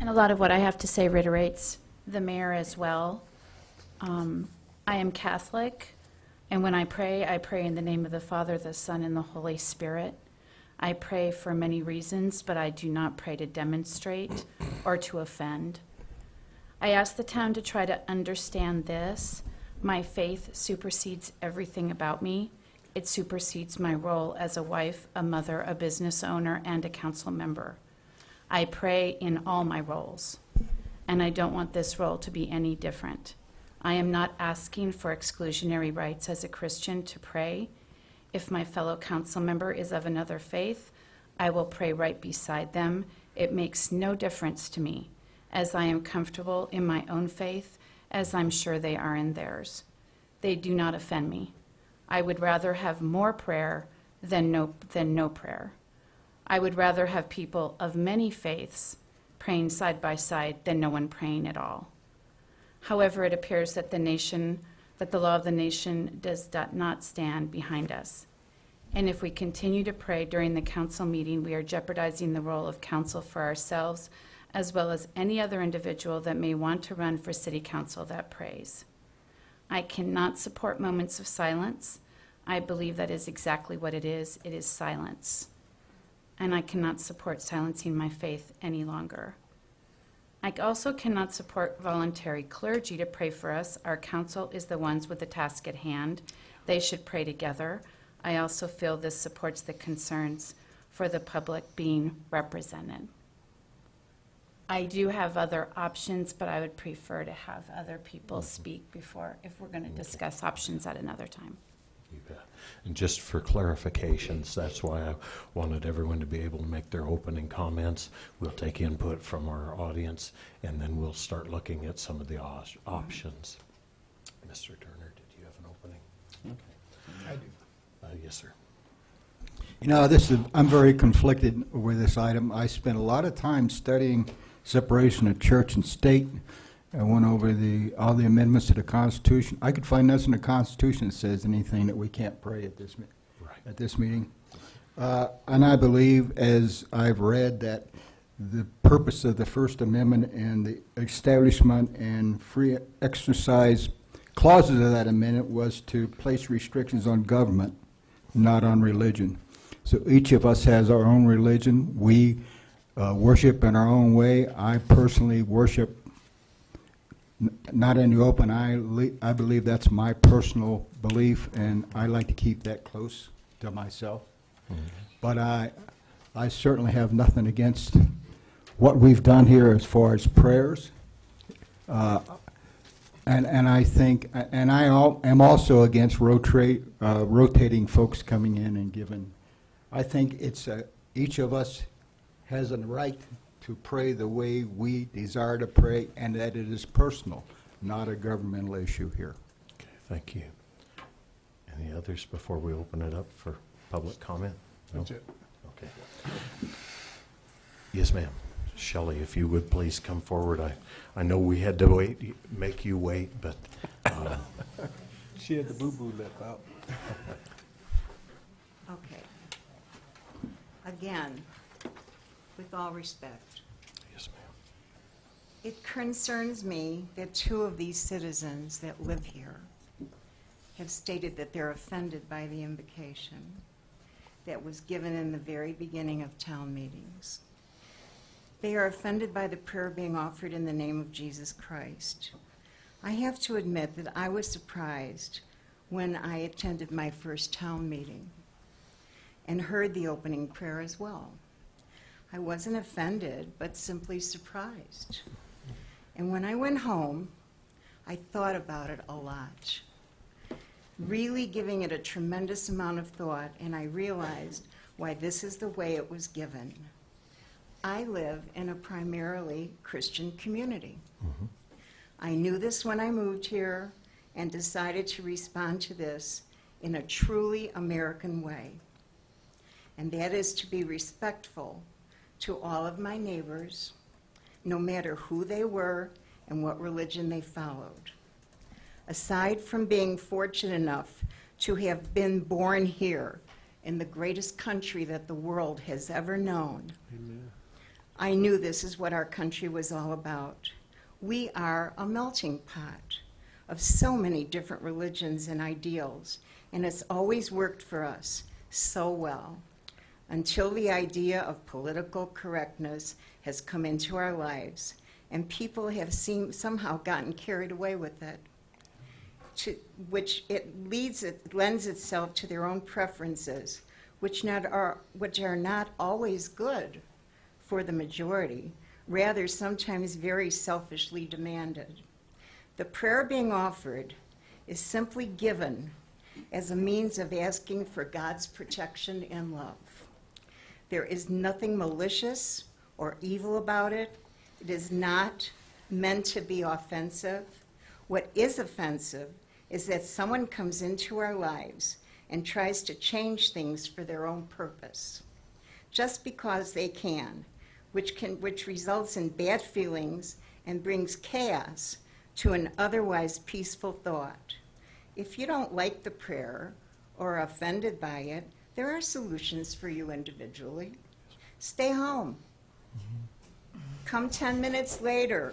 And a lot of what I have to say reiterates the mayor as well. I am Catholic, and when I pray in the name of the Father, the Son, and the Holy Spirit. I pray for many reasons, but I do not pray to demonstrate or to offend. I ask the town to try to understand this. My faith supersedes everything about me. It supersedes my role as a wife, a mother, a business owner, and a council member. I pray in all my roles, and I don't want this role to be any different. I am not asking for exclusionary rights as a Christian to pray. If my fellow council member is of another faith, I will pray right beside them. It makes no difference to me, as I am comfortable in my own faith, as I'm sure they are in theirs. They do not offend me. I would rather have more prayer than no prayer. I would rather have people of many faiths praying side by side than no one praying at all. However, it appears that the law of the nation does not stand behind us. And if we continue to pray during the council meeting, we are jeopardizing the role of council for ourselves, as well as any other individual that may want to run for city council that prays. I cannot support moments of silence. I believe that is exactly what it is silence. And I cannot support silencing my faith any longer. I also cannot support voluntary clergy to pray for us. Our council is the ones with the task at hand. They should pray together. I also feel this supports the concerns for the public being represented. I do have other options, but I would prefer to have other people speak before, if we're going to discuss options at another time. You bet. And just for clarifications, that's why I wanted everyone to be able to make their opening comments. We'll take input from our audience, and then we'll start looking at some of the options. Mr. Turner, did you have an opening? Okay. I do. Yes, sir. You know, I'm very conflicted with this item. I spent a lot of time studying separation of church and state. I went over all the amendments to the Constitution. I could find nothing in the Constitution that says anything that we can't pray at this meeting. And I believe, as I've read, that the purpose of the First Amendment and the establishment and free exercise clauses of that amendment was to place restrictions on government, not on religion. So each of us has our own religion. We worship in our own way. I personally worship not in the open. I believe that's my personal belief, and I like to keep that close to myself. Mm-hmm. But I certainly have nothing against what we've done here as far as prayers. And I think, and I am also against rotating folks coming in and giving. I think it's each of us has a right to pray the way we desire to pray, and that it is personal, not a governmental issue here. Okay, thank you. Any others before we open it up for public comment? No? That's it. Okay. Yes, ma'am. Shelley, if you would please come forward. I know we had to wait, make you wait, but She had the boo-boo lip out. Okay. Again, with all respect. Yes, ma'am. It concerns me that 2 of these citizens that live here have stated that they're offended by the invocation that was given in the very beginning of town meetings. They are offended by the prayer being offered in the name of Jesus Christ. I have to admit that I was surprised when I attended my first town meeting and heard the opening prayer as well. I wasn't offended, but simply surprised. And when I went home, I thought about it a lot, really giving it a tremendous amount of thought, and I realized why this is the way it was given. I live in a primarily Christian community. I knew this when I moved here and decided to respond to this in a truly American way. And that is to be respectful to all of my neighbors, no matter who they were and what religion they followed. Aside from being fortunate enough to have been born here in the greatest country that the world has ever known, Amen. I knew this is what our country was all about. We are a melting pot of so many different religions and ideals, and it's always worked for us so well, until the idea of political correctness has come into our lives, and people have somehow gotten carried away with it, which lends itself to their own preferences, which are not always good for the majority, rather sometimes very selfishly demanded. The prayer being offered is simply given as a means of asking for God's protection and love. There is nothing malicious or evil about it. It is not meant to be offensive. What is offensive is that someone comes into our lives and tries to change things for their own purpose, just because they can, which results in bad feelings and brings chaos to an otherwise peaceful thought. If you don't like the prayer or are offended by it, there are solutions for you individually. Stay home. Come 10 minutes later.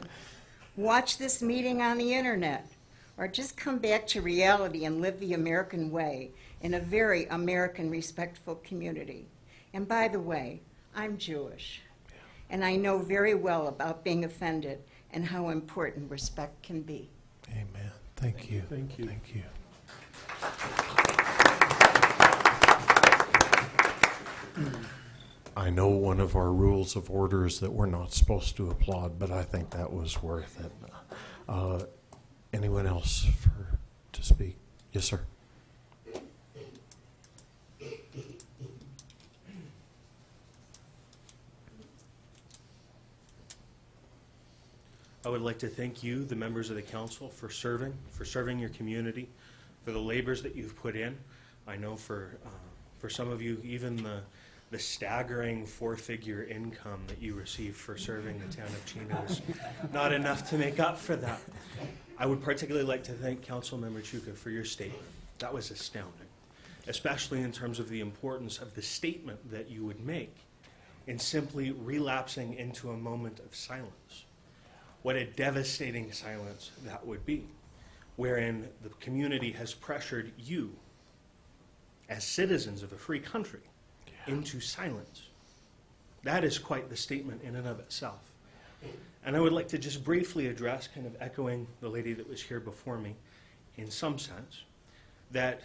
Watch this meeting on the internet. Or just come back to reality and live the American way in a very American, respectful community. And by the way, I'm Jewish. And I know very well about being offended and how important respect can be. Amen. Thank you. Thank you. Thank you. I know one of our rules of order is that we're not supposed to applaud, but I think that was worth it. Anyone else to speak? Yes, sir. I would like to thank you, the members of the council, for serving your community, for the labors that you've put in. I know for some of you, even the staggering 4-figure income that you receive for serving the town of Chino is not enough to make up for that. I would particularly like to thank Councilmember Chuka for your statement. That was astounding, especially in terms of the importance of the statement that you would make in simply relapsing into a moment of silence. What a devastating silence that would be, wherein the community has pressured you as citizens of a free country into silence. That is quite the statement in and of itself. And I would like to just briefly address, kind of echoing the lady that was here before me, in some sense, that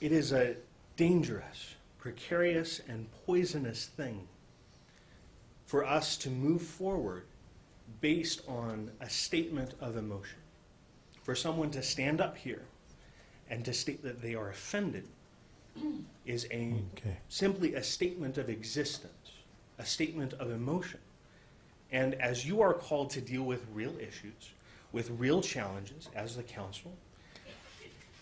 it is a dangerous, precarious, and poisonous thing for us to move forward based on a statement of emotion. For someone to stand up here and to state that they are offended is simply a statement of existence, a statement of emotion. And as you are called to deal with real issues, with real challenges as the council,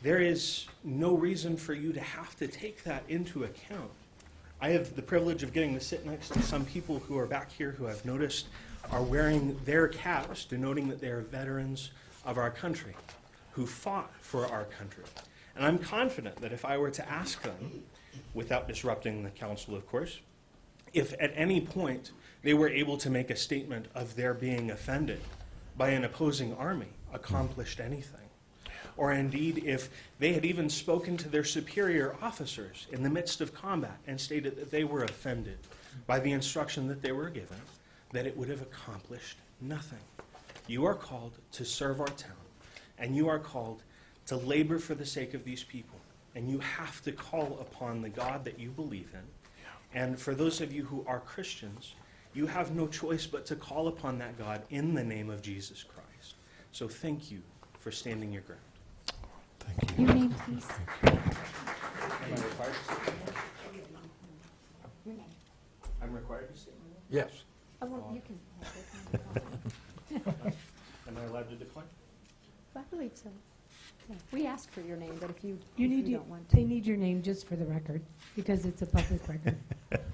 there is no reason for you to have to take that into account. I have the privilege of getting to sit next to some people who are back here who I've noticed are wearing their caps, denoting that they are veterans of our country, who fought for our country. And I'm confident that if I were to ask them, without disrupting the council, of course, if at any point they were able to make a statement of their being offended by an opposing army, accomplished anything, or indeed if they had even spoken to their superior officers in the midst of combat and stated that they were offended by the instruction that they were given, that it would have accomplished nothing. You are called to serve our town, and you are called to labor for the sake of these people, and you have to call upon the God that you believe in. And for those of you who are Christians, you have no choice but to call upon that God in the name of Jesus Christ. So thank you for standing your ground. Thank you. Your name, please. I'm required to say. Yes. Oh, well, you can. Am I allowed to decline? I believe so. Yeah. We asked for your name, but if you don't want to. They need your name just for the record, because it's a public record.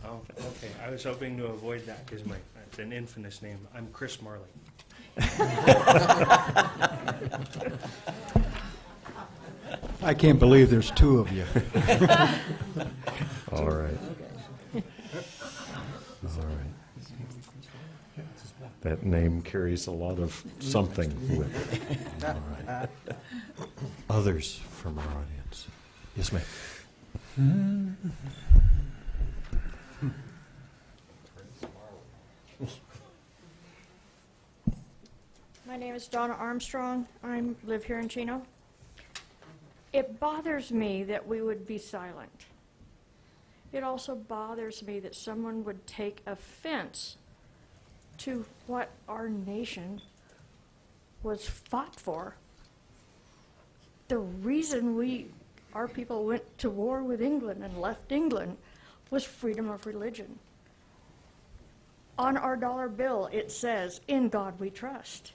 Oh, okay. I was hoping to avoid that because it's an infamous name. I'm Chris Marley. I can't believe there's two of you. All right. All right. That name carries a lot of something with it. All right. Others from our audience. Yes, ma'am. My name is Donna Armstrong. I live here in Chino. It bothers me that we would be silent. It also bothers me that someone would take offense to what our nation was fought for. The reason our people went to war with England and left England was freedom of religion. On our dollar bill, it says, "In God we trust."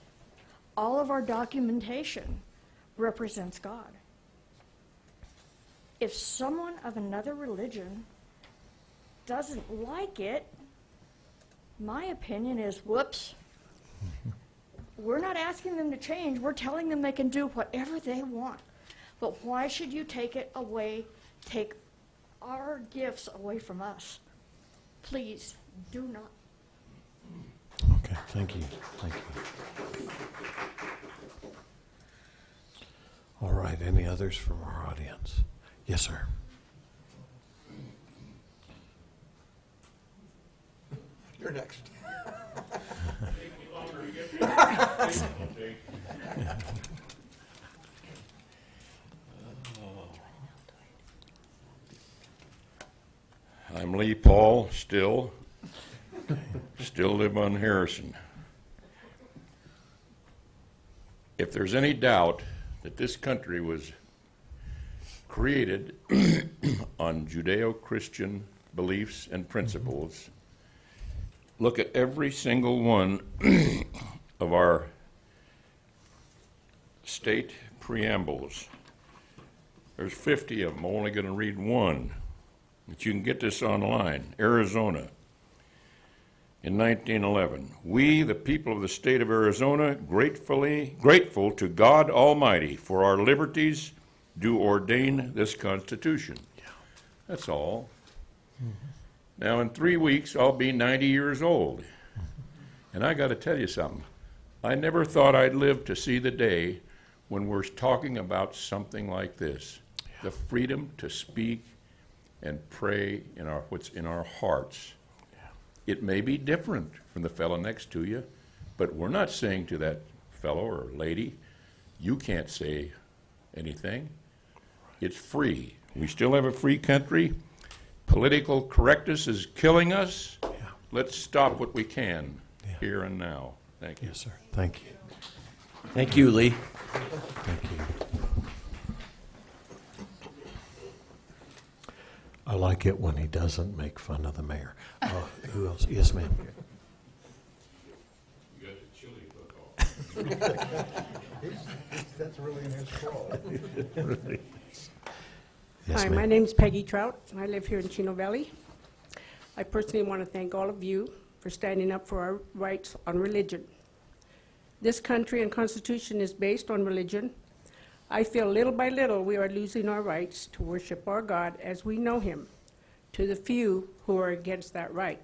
All of our documentation represents God. If someone of another religion doesn't like it, my opinion is, whoops. We're not asking them to change. We're telling them they can do whatever they want. But why should you take it away, take our gifts away from us? Please do not. Okay, thank you. Thank you. All right, any others from our audience? Yes, sir. You're next. I'm Lee Paul, still live on Harrison. If there's any doubt that this country was created on Judeo-Christian beliefs and principles, look at every single one of our state preambles. There's 50 of them. I'm only going to read one, but you can get this online. Arizona. In 1911, we, the people of the state of Arizona, grateful to God Almighty for our liberties, do ordain this Constitution. Yeah. That's all. Mm-hmm. Now, in 3 weeks, I'll be 90 years old. Mm-hmm. And I got to tell you something. I never thought I'd live to see the day when we're talking about something like this. Yeah. The freedom to speak and pray in what's in our hearts. It may be different from the fellow next to you, but we're not saying to that fellow or lady, you can't say anything. It's free. We still have a free country. Political correctness is killing us. Yeah. Let's stop what we can here and now. Thank you. Yes, sir. Thank you. Thank you, Lee. Thank you. I like it when he doesn't make fun of the mayor. Who else? Yes, ma'am. That's really in his call. Yes, Hi, ma'am. my name's Peggy Trout. I live here in Chino Valley. I personally want to thank all of you for standing up for our rights on religion. This country and Constitution is based on religion. I feel little by little we are losing our rights to worship our God as we know him, to the few who are against that right.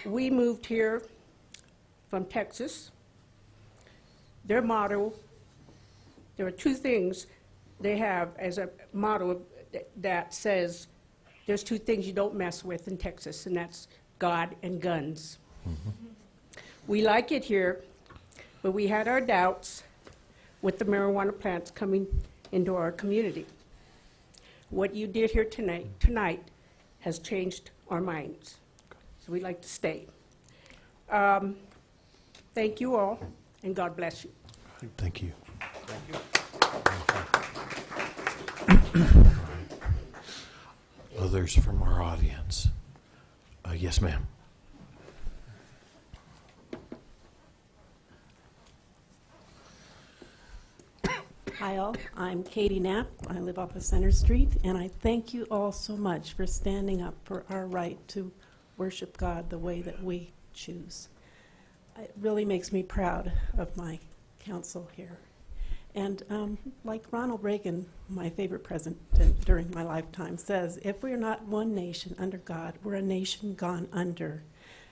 We moved here from Texas. Their motto, there are two things they have as a motto that says there's two things you don't mess with in Texas, and that's God and guns. We like it here, but we had our doubts with the marijuana plants coming into our community. What you did here tonight has changed our minds, so we'd like to stay. Thank you all, and God bless you. Thank you. Thank you. Others from our audience? Yes, ma'am. Hi all, I'm Katie Knapp. I live off of Center Street, and I thank you all so much for standing up for our right to worship God the way that we choose. It really makes me proud of my council here. And like Ronald Reagan, my favorite president during my lifetime, says, if we're not one nation under God, we're a nation gone under.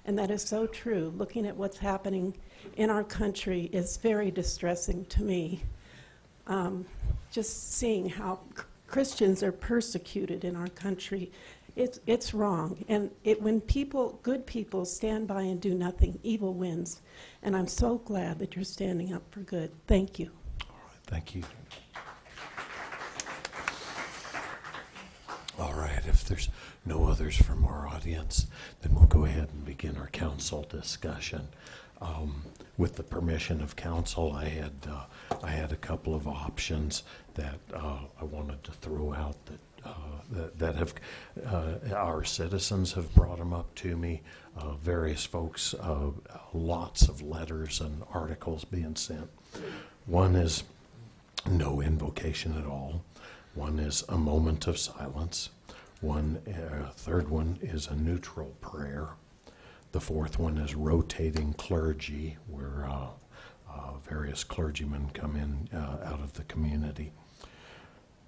And that is so true. Looking at what's happening in our country is very distressing to me. Just seeing how Christians are persecuted in our country, it's wrong. And when good people stand by and do nothing, evil wins. And I'm so glad that you're standing up for good. Thank you. Thank you. All right, if there's no others from our audience, then we'll go ahead and begin our council discussion. With the permission of council, I had a couple of options that I wanted to throw out that have our citizens have brought them up to me. Various folks, lots of letters and articles being sent. One is no invocation at all. One is a moment of silence. Third one is a neutral prayer. The fourth one is rotating clergy, where various clergymen come in out of the community.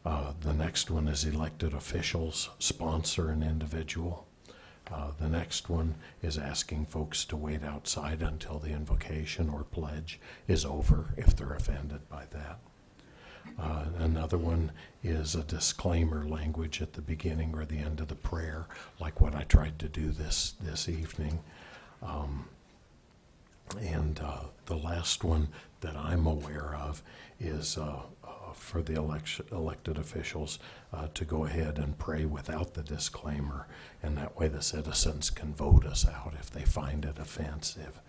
The next one is elected officials sponsor an individual. The next one is asking folks to wait outside until the invocation or pledge is over if they're offended by that. Another one is a disclaimer language at the beginning or the end of the prayer, like what I tried to do this evening. The last one that I'm aware of is for the elected officials to go ahead and pray without the disclaimer, and that way the citizens can vote us out if they find it offensive.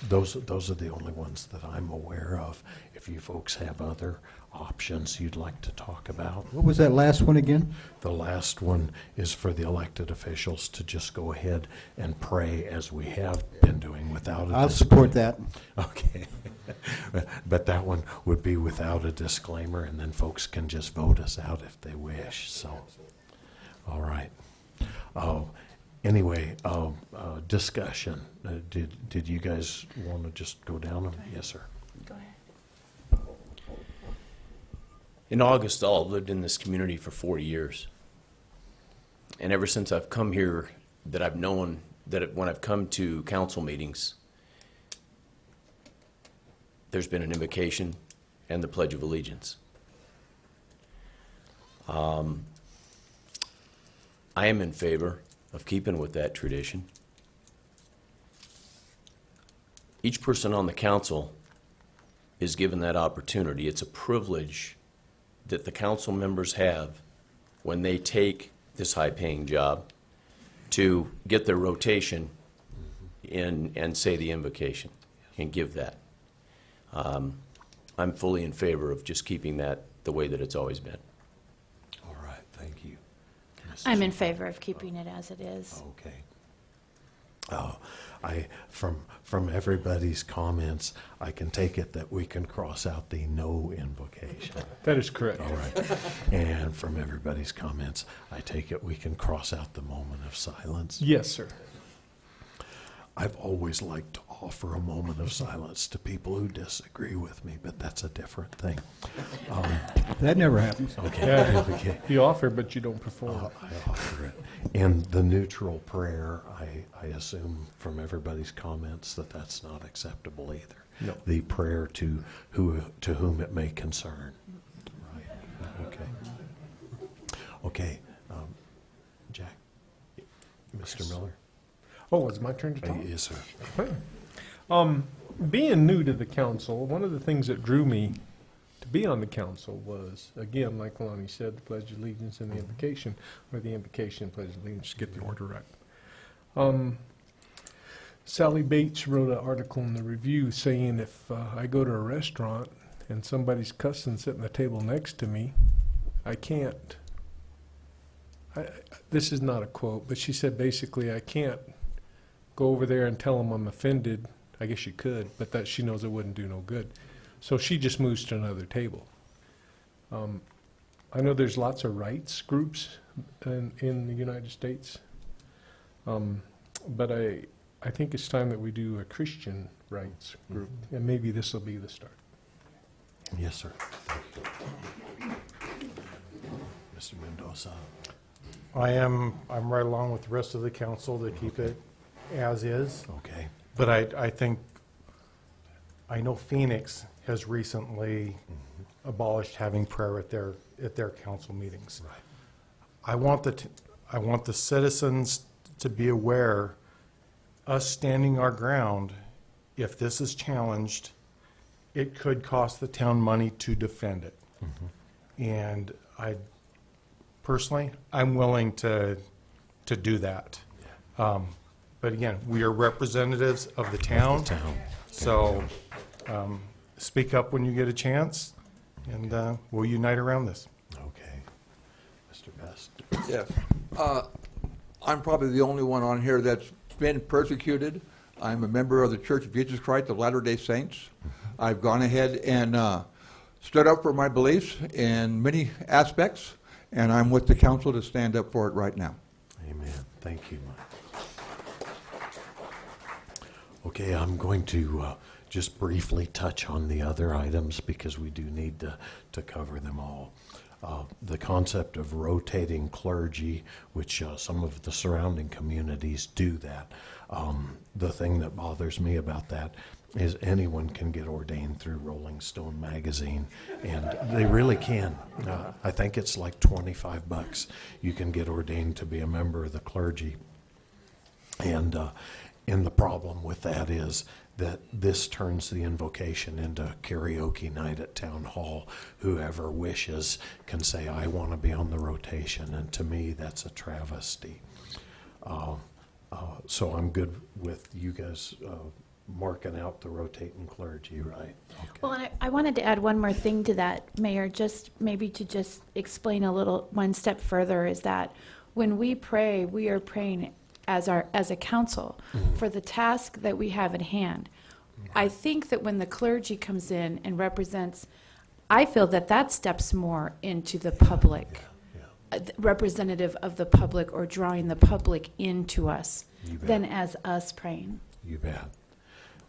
Those are the only ones that I'm aware of. If you folks have other options you'd like to talk about. What was that last one again? The last one is for the elected officials to just go ahead and pray as we have been doing without a I'll support that. Okay. But that one would be without a disclaimer, and then folks can just vote us out if they wish. So, all right. Anyway, discussion. Did you guys want to just go down them? Yes, sir. Go ahead. In August, I've lived in this community for 40 years. And ever since I've come here, that I've known that when I've come to council meetings, there's been an invocation and the Pledge of Allegiance. I am in favor of keeping with that tradition. Each person on the council is given that opportunity. It's a privilege that the council members have when they take this high-paying job to get their rotation in and say the invocation and give that. I'm fully in favor of just keeping that the way that it's always been. All right, thank you. I'm in favor of keeping it as it is. Okay. From everybody's comments, I can take it that we can cross out the no invocation. That is correct. All right. And from everybody's comments, I take it we can cross out the moment of silence. Yes, sir. I've always liked to offer a moment of silence to people who disagree with me, but that's a different thing. That never happens. Okay. Yeah, Okay. you offer, but you don't perform. I offer it. And the neutral prayer, I assume from everybody's comments that that's not acceptable either. No. The prayer to whom it may concern. Right. Okay. Okay. Jack. Mr. Miller. Oh, it's my turn to talk? Yes, sir. Okay. Being new to the council, one of the things that drew me to be on the council was, again, like Lonnie said, the Pledge of Allegiance and the invocation, or the invocation and Pledge of Allegiance, get the order right. Sally Bates wrote an article in the Review saying if I go to a restaurant and somebody's cussing sitting at the table next to me, I can't. This is not a quote, but she said basically I can't go over there and tell them I'm offended. I guess you could, but that she knows it wouldn't do no good. So she just moves to another table. I know there's lots of rights groups in the United States, but I think it's time that we do a Christian rights group, and maybe this will be the start. Yes, sir. Mr. Mendoza. I'm right along with the rest of the council to keep it as is. Okay. But I know Phoenix has recently abolished having prayer at their council meetings. Right. I want the citizens to be aware, us standing our ground, if this is challenged, it could cost the town money to defend it. And personally, I'm willing to do that. But again, we are representatives of the town. So speak up when you get a chance, and we'll unite around this. Okay. Mr. Best. Yes. I'm probably the only one on here that's been persecuted. I'm a member of the Church of Jesus Christ of Latter-day Saints. I've gone ahead and stood up for my beliefs in many aspects, and I'm with the council to stand up for it right now. Amen. Thank you, Mike. Okay, I'm going to just briefly touch on the other items because we do need to cover them all. The concept of rotating clergy, which some of the surrounding communities do that. The thing that bothers me about that is anyone can get ordained through Rolling Stone magazine, and they really can. I think it's like $25. You can get ordained to be a member of the clergy. And the problem with that is that this turns the invocation into karaoke night at town hall. Whoever wishes can say, I want to be on the rotation, and to me, that's a travesty. So I'm good with you guys marking out the rotating clergy, right? Okay. Well, and I wanted to add one more thing to that, Mayor, just maybe to just explain a little, one step further, is that when we pray, we are praying as a council for the task that we have at hand. I think that when the clergy comes in and represents, I feel that steps more into the public, representative of the public, or drawing the public into us than as us praying. You bet.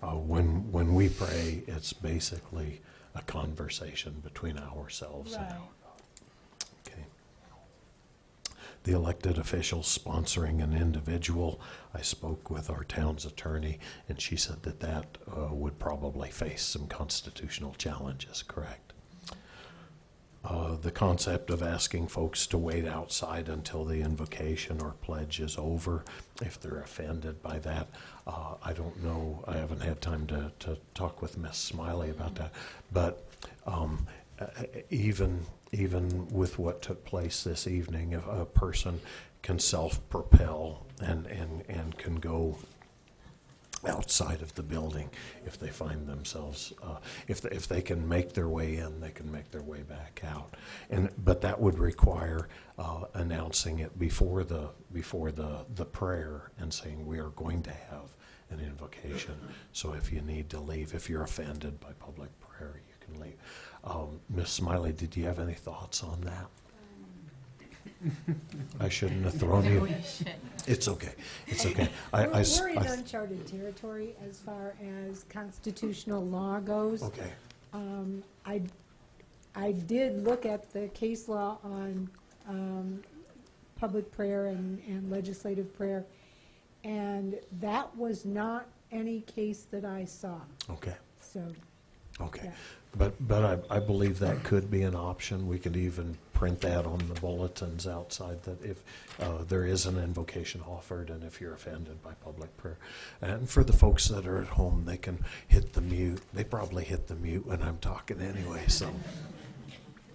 When we pray, it's basically a conversation between ourselves and our God. Okay. The elected officials sponsoring an individual, I spoke with our town's attorney, and she said that would probably face some constitutional challenges, correct? The concept of asking folks to wait outside until the invocation or pledge is over, if they're offended by that, I don't know. I haven't had time to talk with Miss Smiley about that. But even with what took place this evening, if a person can self-propel and can go outside of the building if they find themselves, if they can make their way in, they can make their way back out. But that would require announcing it before the prayer and saying we are going to have an invocation. So if you need to leave, if you're offended by public prayer, you can leave. Ms. Smiley, did you have any thoughts on that? I shouldn't have thrown you. It's okay. It's okay. We're in uncharted territory as far as constitutional law goes. Okay. I did look at the case law on public prayer and legislative prayer, and that was not any case that I saw. Okay. So. Okay. Yeah. But I believe that could be an option. We could even print that on the bulletins outside, that if there is an invocation offered and if you're offended by public prayer. And for the folks that are at home, they can hit the mute. They probably hit the mute when I'm talking anyway, so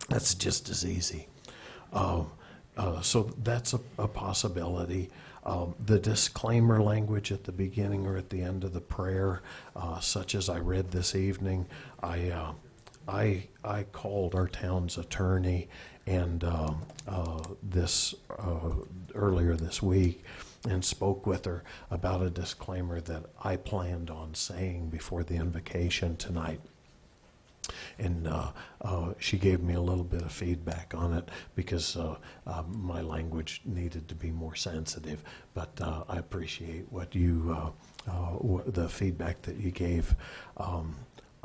that's just as easy. So that's a possibility. The disclaimer language at the beginning or at the end of the prayer, such as I read this evening, I called our town's attorney and earlier this week and spoke with her about a disclaimer that I planned on saying before the invocation tonight. And she gave me a little bit of feedback on it because my language needed to be more sensitive. But I appreciate what you, the feedback that you gave.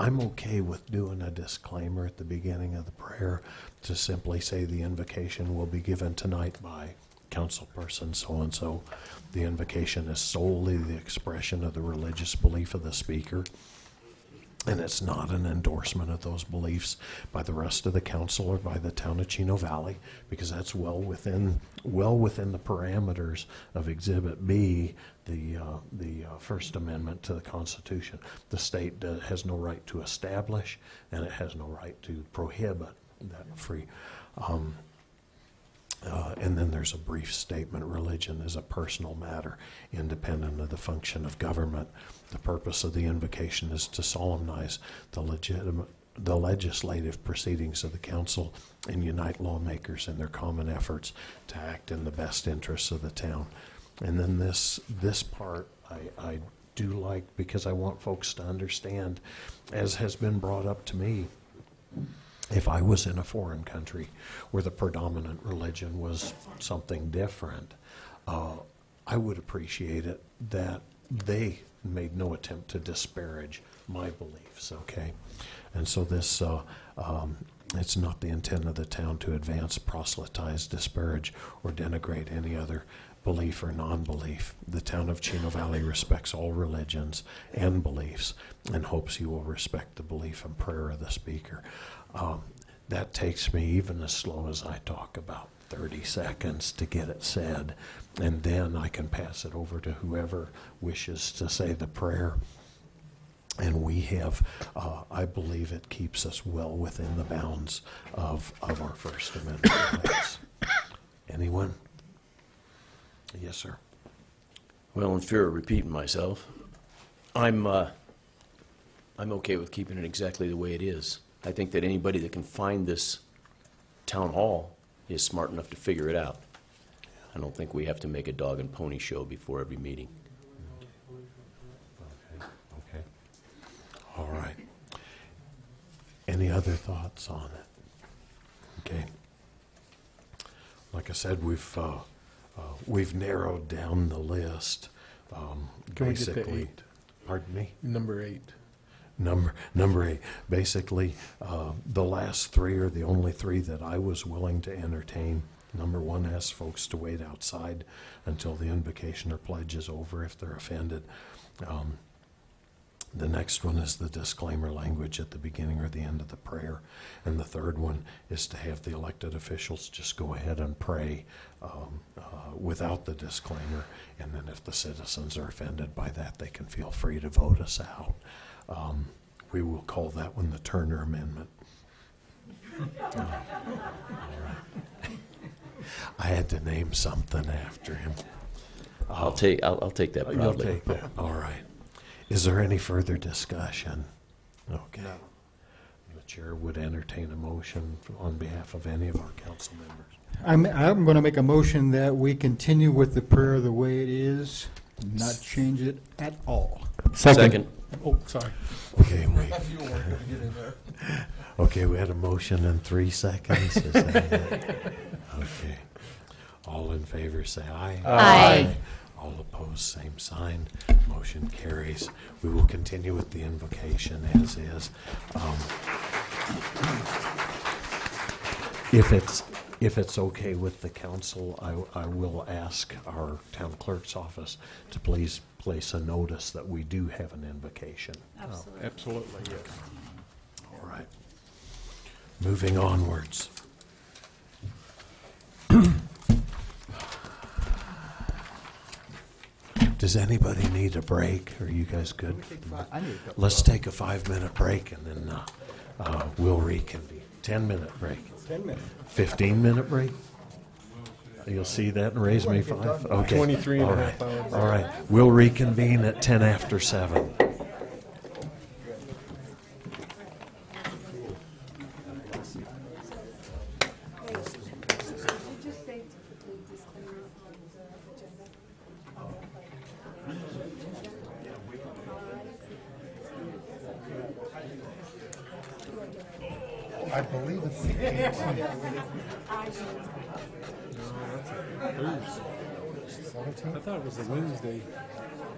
I'm okay with doing a disclaimer at the beginning of the prayer to simply say the invocation will be given tonight by councilperson so-and-so. The invocation is solely the expression of the religious belief of the speaker. And it's not an endorsement of those beliefs by the rest of the council or by the town of Chino Valley, because that's well within the parameters of Exhibit B, the First Amendment to the Constitution. The state has no right to establish, and it has no right to prohibit that free. And then there's a brief statement: religion is a personal matter, independent of the function of government. The purpose of the invocation is to solemnize the legislative proceedings of the council and unite lawmakers in their common efforts to act in the best interests of the town. And then this part I do like, because I want folks to understand, as has been brought up to me, if I was in a foreign country where the predominant religion was something different, I would appreciate it that they made no attempt to disparage my beliefs, okay? And so this, it's not the intent of the town to advance, proselytize, disparage, or denigrate any other belief or non-belief. The town of Chino Valley respects all religions and beliefs and hopes you will respect the belief and prayer of the speaker. That takes me, even as slow as I talk, about 30 seconds to get it said, and then I can pass it over to whoever wishes to say the prayer. And we have, I believe it keeps us well within the bounds of our First Amendment rights. Anyone? Yes, sir. Well, in fear of repeating myself, I'm okay with keeping it exactly the way it is. I think that anybody that can find this town hall is smart enough to figure it out. I don't think we have to make a dog and pony show before every meeting. Okay. All right. Any other thoughts on it? Okay. Like I said, we've narrowed down the list. Can we get to 8? Pardon me? Number 8. Number 8. Basically, the last 3 are the only 3 that I was willing to entertain. Number 1 asks folks to wait outside until the invocation or pledge is over if they're offended. The next one is the disclaimer language at the beginning or the end of the prayer. And the third one is to have the elected officials just go ahead and pray without the disclaimer. And then if the citizens are offended by that, they can feel free to vote us out. We will call that one the Turner Amendment. All right. I had to name something after him. I'll take that proudly. You'll take that. All right. Is there any further discussion? Okay. The chair would entertain a motion on behalf of any of our council members. I'm going to make a motion that we continue with the prayer the way it is, not change it at all. Second. Oh, sorry. Okay, wait. Okay, we had a motion in 3 seconds. Is that it? Okay. All in favor say aye. Aye. All opposed, same sign. Motion carries. We will continue with the invocation as is. If it's okay with the council, I will ask our town clerk's office to please place a notice that we do have an invocation. Absolutely. Absolutely, yes. All right. Moving onwards. Does anybody need a break? Are you guys good? Let's take a 5-minute break and then we'll reconvene. 10-minute break. 10 minutes. 15-minute break? You'll see that and raise me 5? Okay. 23 and All a right. half hours. All right. We'll reconvene at 10 after 7. I believe it's the 18th. I thought it was a Wednesday.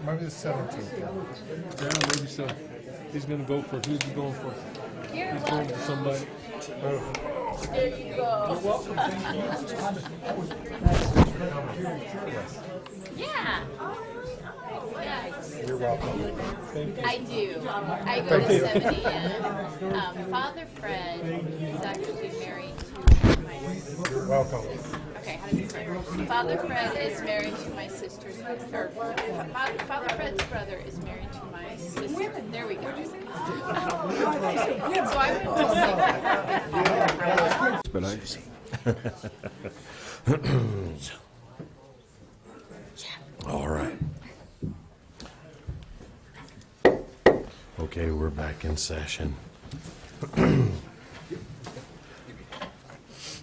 Maybe the 17th. Yeah, maybe so. He's going to go for, who's he going for? He's going for somebody. There you go. You're welcome. Yeah. You're welcome. I do. I go to 70. Father Fred is actually married to my... You're welcome. Okay, how does it say? Father Fred is married to my sister's... Or Father Fred's brother is married to my sister. There we go. So I would just say... All right. Okay, we're back in session.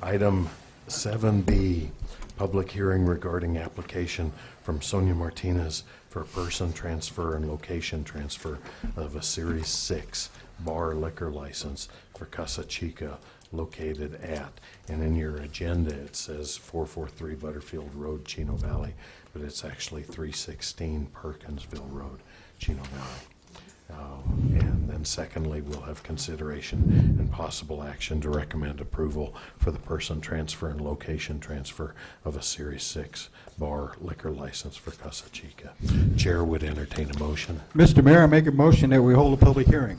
Item 7B, public hearing regarding application from Sonia Martinez for person transfer and location transfer of a Series 6 bar liquor license for Casa Chica located at, and in your agenda it says 443 Butterfield Road, Chino Valley, but it's actually 316 Perkinsville Road, Chino Valley. And then secondly, we'll have consideration and possible action to recommend approval for the person transfer and location transfer of a Series 6 bar liquor license for Casa Chica. Chair would entertain a motion. Mr. Mayor, I make a motion that we hold a public hearing.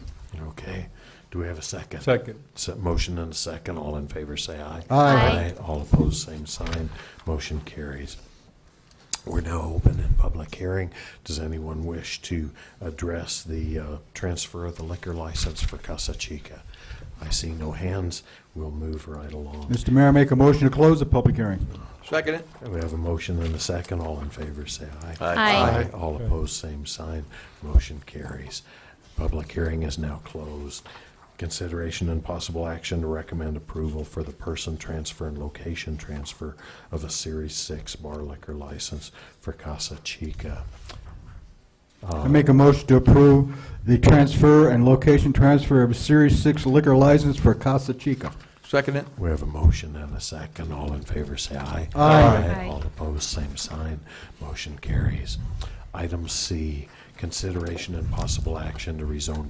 Okay. Do we have a second? Second. Motion and a second. All in favor say aye. Aye. All opposed, same sign. Motion carries. We're now open in public hearing. Does anyone wish to address the transfer of the liquor license for Casa Chica? I see no hands. We'll move right along. Mr. Mayor, I make a motion to close the public hearing. Second it. We have a motion and a second. All in favor say aye. Aye. All opposed, same sign. Motion carries. Public hearing is now closed. Consideration and possible action to recommend approval for the person transfer and location transfer of a Series 6 bar liquor license for Casa Chica. I make a motion to approve the transfer and location transfer of a Series 6 liquor license for Casa Chica. Second it. We have a motion and a second. All in favor say aye. Aye. All opposed, same sign. Motion carries. Item C, consideration and possible action to rezone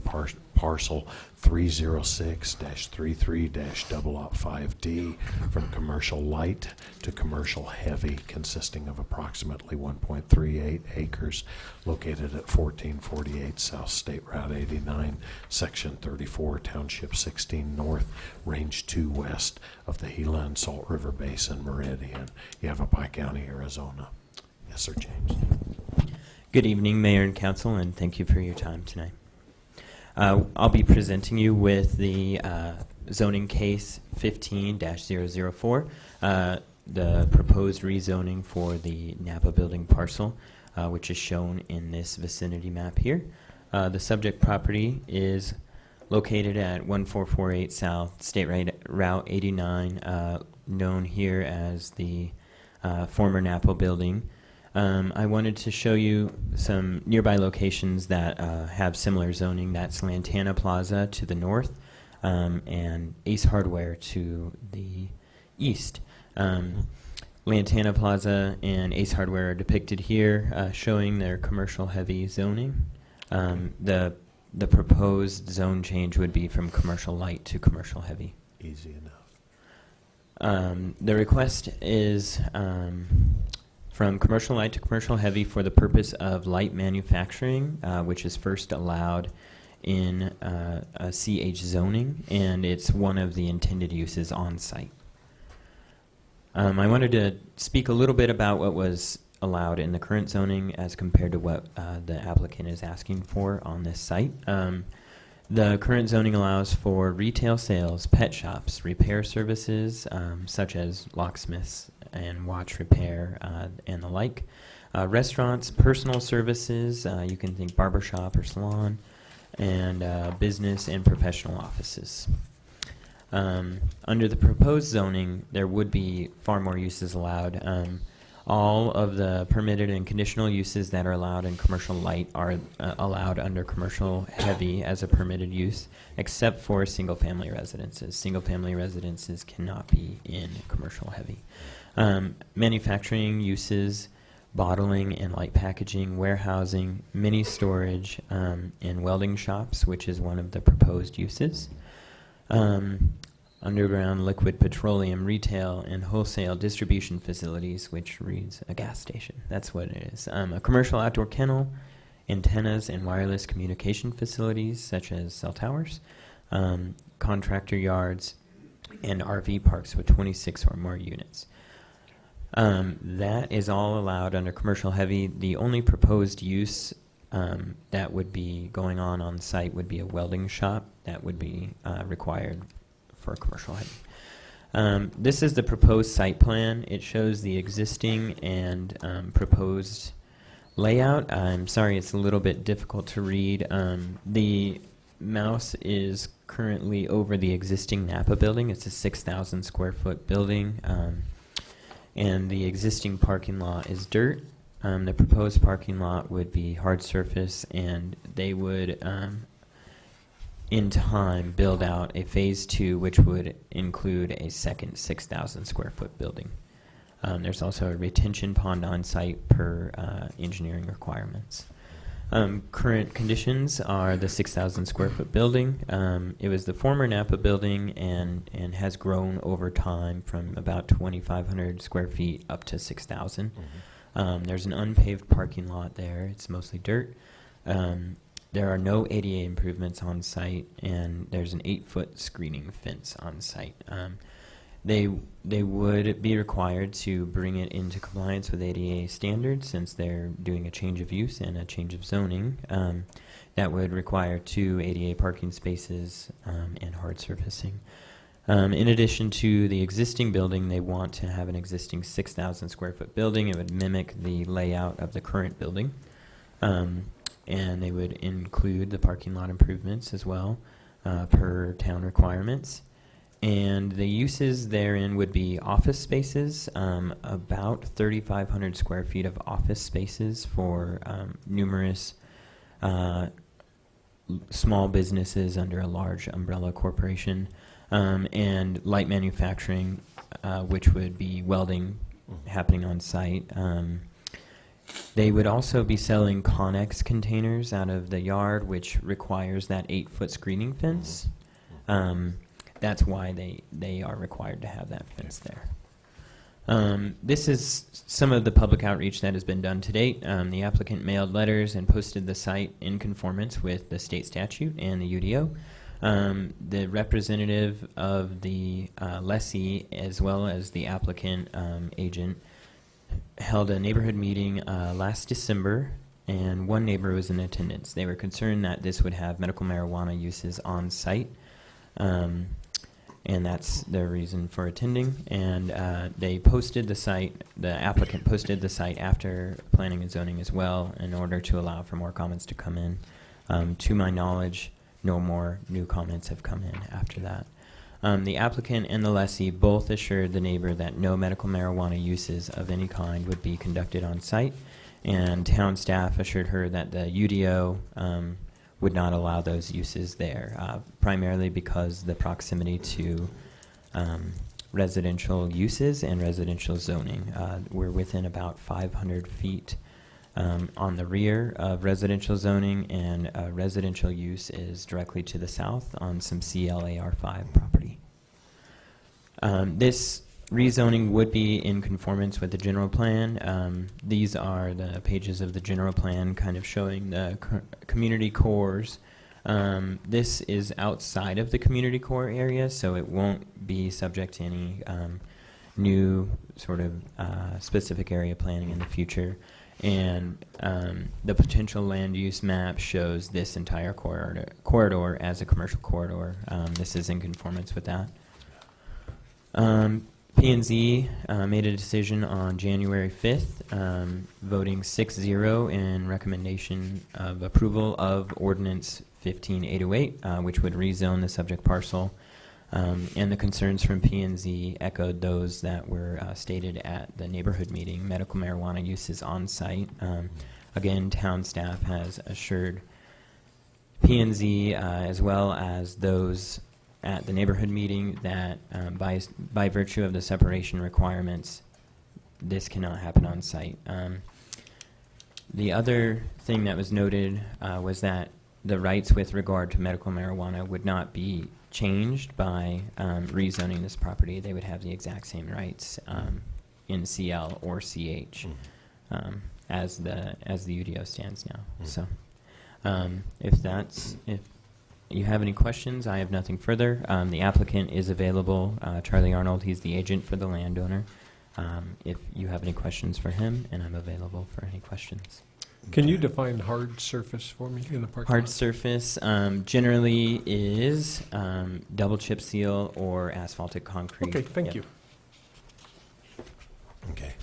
parcel 306-33-5D from commercial light to commercial heavy, consisting of approximately 1.38 acres located at 1448 South State Route 89, Section 34, Township 16 North, Range 2 west of the Gila and Salt River Basin Meridian, Yavapai County, Arizona. Yes, sir, James. Good evening, Mayor and Council, and thank you for your time tonight. I'll be presenting you with the zoning case 15-004, the proposed rezoning for the Napa building parcel, which is shown in this vicinity map here. The subject property is located at 1448 South State Route 89, known here as the former Napa building. I wanted to show you some nearby locations that have similar zoning. That's Lantana Plaza to the north, and Ace Hardware to the east. Lantana Plaza and Ace Hardware are depicted here, showing their commercial heavy zoning. The proposed zone change would be from commercial light to commercial heavy. Easy enough. The request is from commercial light to commercial heavy for the purpose of light manufacturing, which is first allowed in a CH zoning, and it's one of the intended uses on site. I wanted to speak a little bit about what was allowed in the current zoning as compared to what the applicant is asking for on this site. The current zoning allows for retail sales, pet shops, repair services such as locksmiths and watch repair and the like, restaurants, personal services, you can think barbershop or salon, and business and professional offices. Under the proposed zoning, there would be far more uses allowed. All of the permitted and conditional uses that are allowed in commercial light are allowed under commercial heavy as a permitted use, except for single-family residences. Single-family residences cannot be in commercial heavy. Manufacturing uses, bottling and light packaging, warehousing, mini storage, and welding shops, which is one of the proposed uses. Underground liquid petroleum retail and wholesale distribution facilities, which reads a gas station. That's what it is. A commercial outdoor kennel, antennas and wireless communication facilities such as cell towers, contractor yards, and RV parks with 26 or more units. That is all allowed under commercial heavy. The only proposed use that would be going on site would be a welding shop that would be required for commercial heavy. This is the proposed site plan. It shows the existing and proposed layout. I'm sorry, it's a little bit difficult to read. The mouse is currently over the existing Napa building. It's a 6,000 square foot building, and the existing parking lot is dirt. The proposed parking lot would be hard surface, and they would in time build out a phase 2, which would include a second 6,000 square foot building. There's also a retention pond on site per engineering requirements. Current conditions are the 6,000 square foot building. It was the former Napa building and has grown over time from about 2,500 square feet up to 6,000. There's an unpaved parking lot there. It's mostly dirt. There are no ADA improvements on site, and there's an 8-foot screening fence on site. They would be required to bring it into compliance with ADA standards since they're doing a change of use and a change of zoning. That would require 2 ADA parking spaces and hard surfacing. In addition to the existing building, they want to have an existing 6,000 square foot building. It would mimic the layout of the current building. And they would include the parking lot improvements as well per town requirements. And the uses therein would be office spaces, about 3,500 square feet of office spaces for numerous small businesses under a large umbrella corporation, and light manufacturing, which would be welding happening on site. They would also be selling Connex containers out of the yard, which requires that 8-foot screening fence. That's why they are required to have that fence there. This is some of the public outreach that has been done to date. The applicant mailed letters and posted the site in conformance with the state statute and the UDO. The representative of the lessee as well as the applicant agent held a neighborhood meeting last December, and one neighbor was in attendance. They were concerned that this would have medical marijuana uses on site, and that's their reason for attending. And they posted the site, the applicant posted the site after planning and zoning as well in order to allow for more comments to come in. To my knowledge, no more new comments have come in after that. The applicant and the lessee both assured the neighbor that no medical marijuana uses of any kind would be conducted on site, and town staff assured her that the UDO would not allow those uses there, primarily because the proximity to residential uses and residential zoning. We're within about 500 feet on the rear of residential zoning, and residential use is directly to the south on some CLAR5 property. This rezoning would be in conformance with the general plan. These are the pages of the general plan kind of showing the community cores. This is outside of the community core area, so it won't be subject to any new sort of specific area planning in the future. And the potential land use map shows this entire corridor as a commercial corridor. This is in conformance with that. P&Z made a decision on January 5th, voting 6-0 in recommendation of approval of Ordinance 15808, which would rezone the subject parcel. And the concerns from P&Z echoed those that were stated at the neighborhood meeting. Medical marijuana use is on site. Again, town staff has assured P&Z as well as those at the neighborhood meeting that by virtue of the separation requirements, this cannot happen on site. The other thing that was noted was that the rights with regard to medical marijuana would not be changed by rezoning this property. They would have the exact same rights in CL or CH as the UDO stands now. So if you have any questions, I have nothing further. The applicant is available, Charlie Arnold. He's the agent for the landowner. If you have any questions for him, and I'm available for any questions. Can you define hard surface for me in the parking Hard lot? surface generally is double chip seal or asphalted concrete. Okay, thank you. Okay.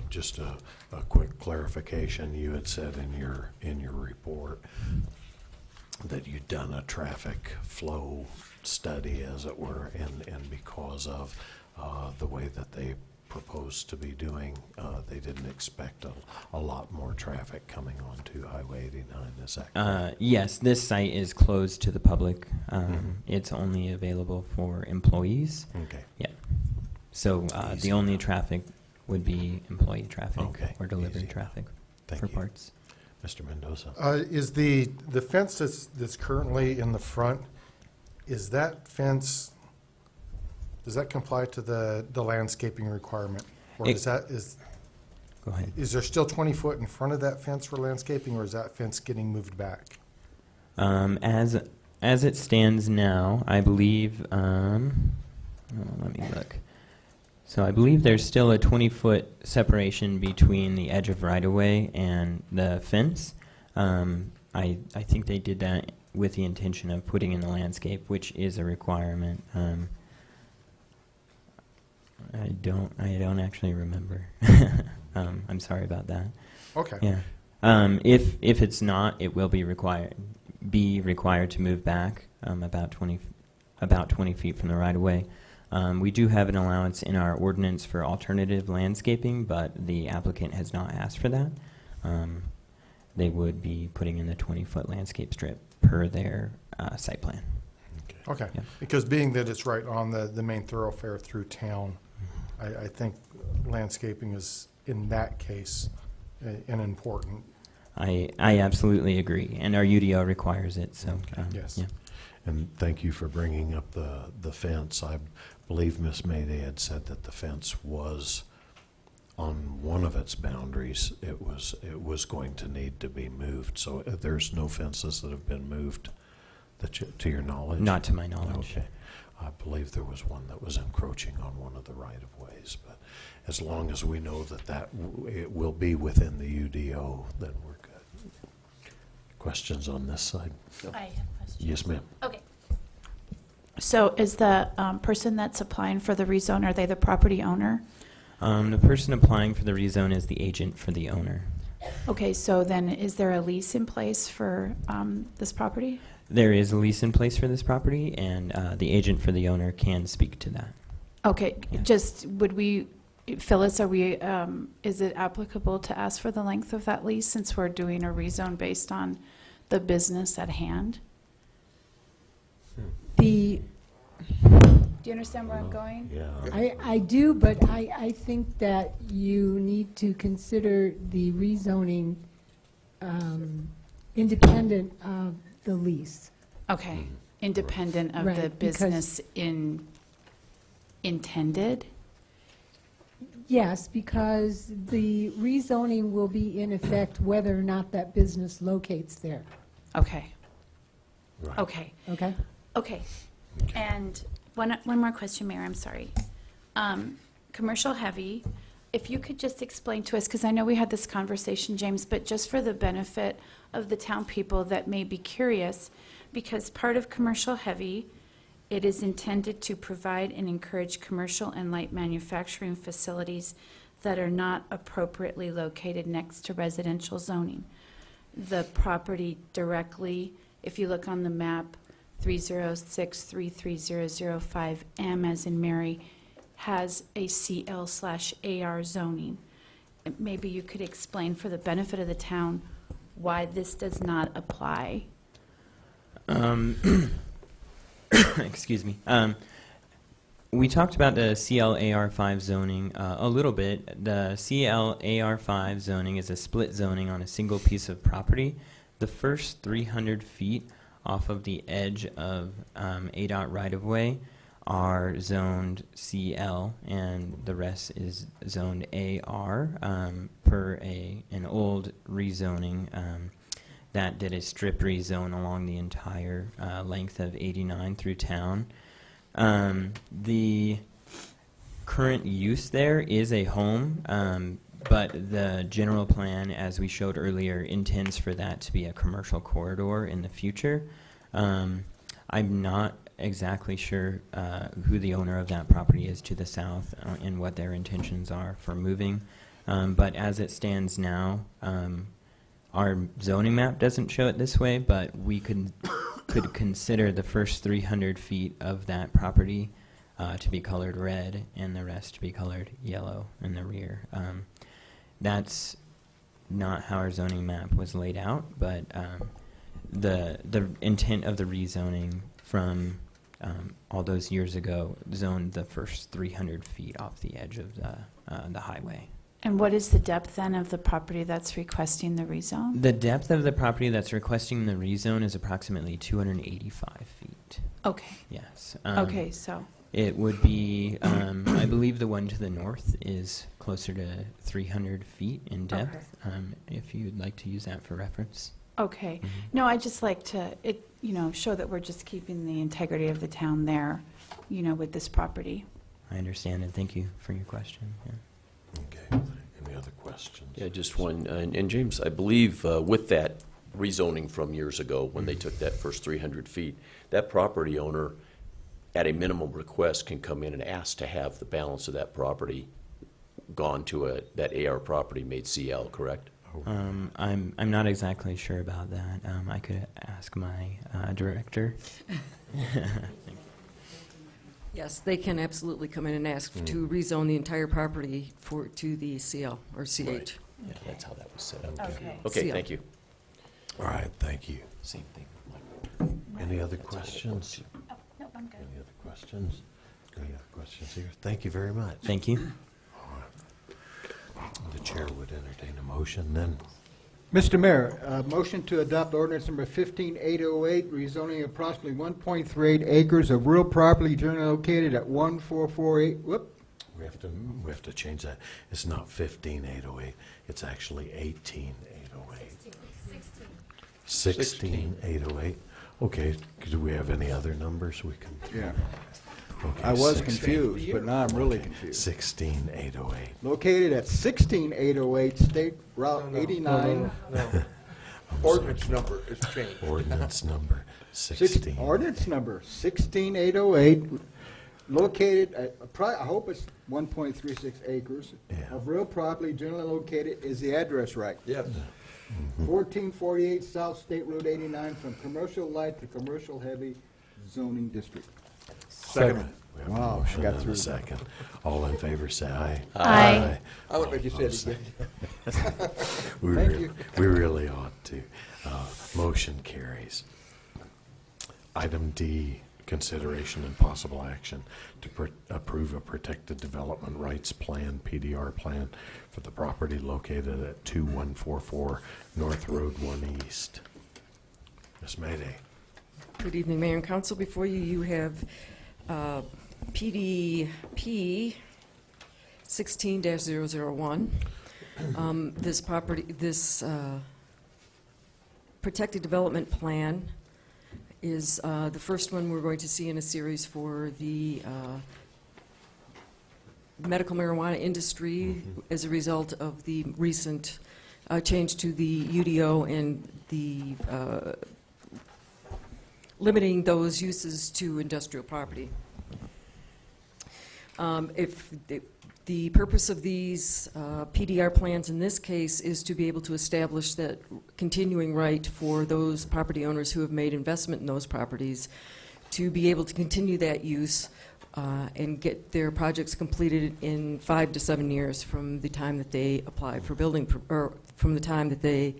Just a quick clarification. You had said in your report that you'd done a traffic flow study, as it were, and because of the way that they proposed to be doing, they didn't expect a lot more traffic coming onto Highway 89. Is that correct? Yes, this site is closed to the public. It's only available for employees. Okay. Yeah. So the only traffic would be employee traffic or delivery Easy. traffic Thank for you. parts. Mr. Mendoza. Is the fence that's currently in the front, is that fence, does that comply to the landscaping requirement? Or Go ahead. Is there still 20 foot in front of that fence for landscaping, or is that fence getting moved back? As it stands now, I believe, let me look. So I believe there's still a 20-foot separation between the edge of right-of-way and the fence. I think they did that with the intention of putting in the landscape, which is a requirement. I don't actually remember. I'm sorry about that. Okay. Yeah. If it's not, it will be required to move back about 20 feet from the right-of-way. We do have an allowance in our ordinance for alternative landscaping, but the applicant has not asked for that. They would be putting in the 20-foot landscape strip per their site plan. Okay. Yeah. Because being that it's right on the main thoroughfare through town, I think landscaping is, in that case, an important. I absolutely agree, and our UDO requires it. So yes. Yeah. And thank you for bringing up the fence. I believe Ms. Mayday had said that the fence was on one of its boundaries. It was going to need to be moved. So there's no fences that have been moved to your knowledge? Not to my knowledge. Okay. I believe there was one that was encroaching on one of the right-of-ways. But as long as we know that it will be within the UDO, then we're good. Questions on this side? I have questions. Yes, ma'am. Okay. So is the person that's applying for the rezone, are they the property owner? The person applying for the rezone is the agent for the owner. Okay, so then is there a lease in place for this property? There is a lease in place for this property, and the agent for the owner can speak to that. Okay, Yeah. just would we, Phyllis, are we, is it applicable to ask for the length of that lease since we're doing a rezone based on the business at hand? The, Do you understand where I'm going? Yeah. I do, but I think that you need to consider the rezoning independent of the lease. Okay, independent of the Right, because- business intended? Yes, because the rezoning will be in effect whether or not that business locates there. Okay. Right. Okay. Okay? Okay. And one more question, Mayor, I'm sorry. Commercial heavy, if you could just explain to us, because I know we had this conversation, James, but just for the benefit of the town people that may be curious, because part of commercial heavy, it is intended to provide and encourage commercial and light manufacturing facilities that are not appropriately located next to residential zoning. The property directly, if you look on the map, 306-33005M as in Mary, has a CL/AR zoning. Maybe you could explain for the benefit of the town why this does not apply. Excuse me. We talked about the CL/AR5 zoning a little bit. The CL/AR5 zoning is a split zoning on a single piece of property. The first 300 feet off of the edge of ADOT right-of-way are zoned CL, and the rest is zoned AR per an old rezoning that did a strip rezone along the entire length of 89 through town. The current use there is a home, but the general plan, as we showed earlier, intends for that to be a commercial corridor in the future. I'm not exactly sure who the owner of that property is to the south and what their intentions are for moving. But as it stands now, our zoning map doesn't show it this way, but we could consider the first 300 feet of that property to be colored red and the rest to be colored yellow in the rear. That's not how our zoning map was laid out, but the intent of the rezoning from all those years ago zoned the first 300 feet off the edge of the highway. And what is the depth then of the property that's requesting the rezone? The depth of the property that's requesting the rezone is approximately 285 feet. Okay. Yes. Okay, so. It would be, I believe the one to the north is closer to 300 feet in depth, if you'd like to use that for reference. Okay. Mhm. No, I just like to, show that we're just keeping the integrity of the town there, with this property. I understand, and thank you for your question. Yeah. Okay. Any other questions? Yeah, just one. And James, I believe with that rezoning from years ago, when they took that first 300 feet, that property owner, at a minimum request, can come in and ask to have the balance of that property gone to that AR property made CL, correct? I'm not exactly sure about that. I could ask my director. Yes, they can absolutely come in and ask to rezone the entire property to the CL or CH. Right. Yeah, that's how that was set up. Okay. Okay, CL. thank you. All right, thank you. Same thing. Any other questions? Oh, no, I'm good. Any other questions? Any other questions here? Thank you very much. Thank you. All right. The chair would entertain a motion then. Mr. Mayor, motion to adopt ordinance number 15808, rezoning approximately 1.38 acres of real property generally located at 1448, We have to change that. It's not 15808, it's actually 18808. 16808. Okay, do we have any other numbers we can? Yeah. Okay, I was confused, but now I'm really okay, confused. 16808. Located at 16808 State Route 89. No. Ordinance number is changed. Ordinance number 16. Ordinance number 16808, located, I hope it's 1.36 acres Yeah. of real property generally located, is the address right? Yes. 1448 South State Road 89 from commercial light to commercial heavy zoning district. Second. We have a Wow, motion got and through a that. second. All in favor, say aye. Aye. I would make you say it Opposed, again. We Thank really, you. we really ought to. Motion carries. Item D, consideration and possible action to approve a protected development rights plan, PDR plan, for the property located at 2144 North Road 1 East. Ms. Mayday. Good evening, Mayor and Council. Before you, you have PDP 16-001. This protected development plan is the first one we're going to see in a series for the medical marijuana industry as a result of the recent change to the UDO and the limiting those uses to industrial property. The purpose of these PDR plans in this case is to be able to establish that continuing right for those property owners who have made investment in those properties to be able to continue that use and get their projects completed in 5 to 7 years from the time that they apply for building, or from the time that the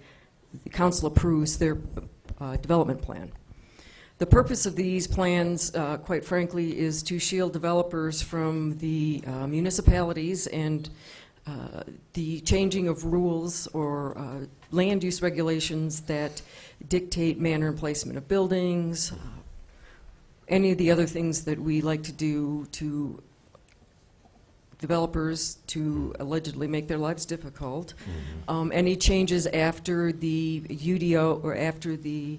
council approves their development plan. The purpose of these plans, quite frankly, is to shield developers from the municipalities and the changing of rules or land use regulations that dictate manner and placement of buildings, any of the other things that we like to do to developers to allegedly make their lives difficult. Any changes after the UDO or after the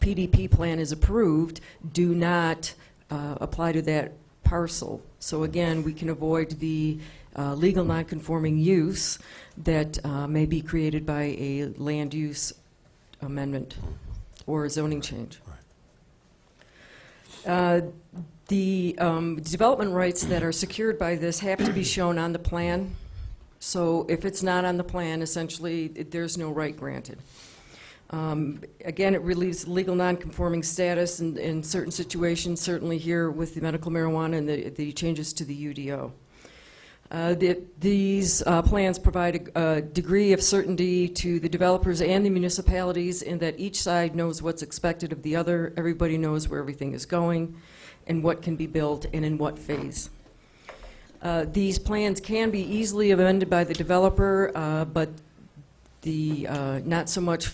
PDP plan is approved do not apply to that parcel. So again, we can avoid the legal nonconforming use that may be created by a land use amendment or a zoning change. The development rights that are secured by this have to be shown on the plan. So if it's not on the plan, essentially, there's no right granted. Again, it relieves legal nonconforming status in certain situations, certainly here with the medical marijuana and the changes to the UDO. These plans provide a degree of certainty to the developers and the municipalities in that each side knows what's expected of the other. Everybody knows where everything is going and what can be built and in what phase. These plans can be easily amended by the developer, but not so much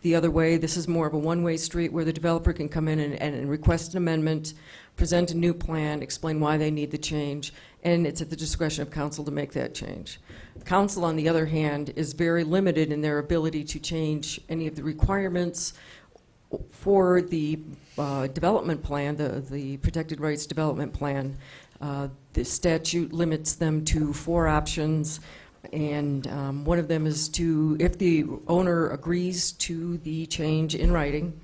the other way. This is more of a one-way street where the developer can come in and request an amendment, present a new plan, explain why they need the change, and it's at the discretion of council to make that change. Council, on the other hand, is very limited in their ability to change any of the requirements for the development plan, the protected rights development plan. The statute limits them to 4 options. And one of them is to, if the owner agrees to the change in writing,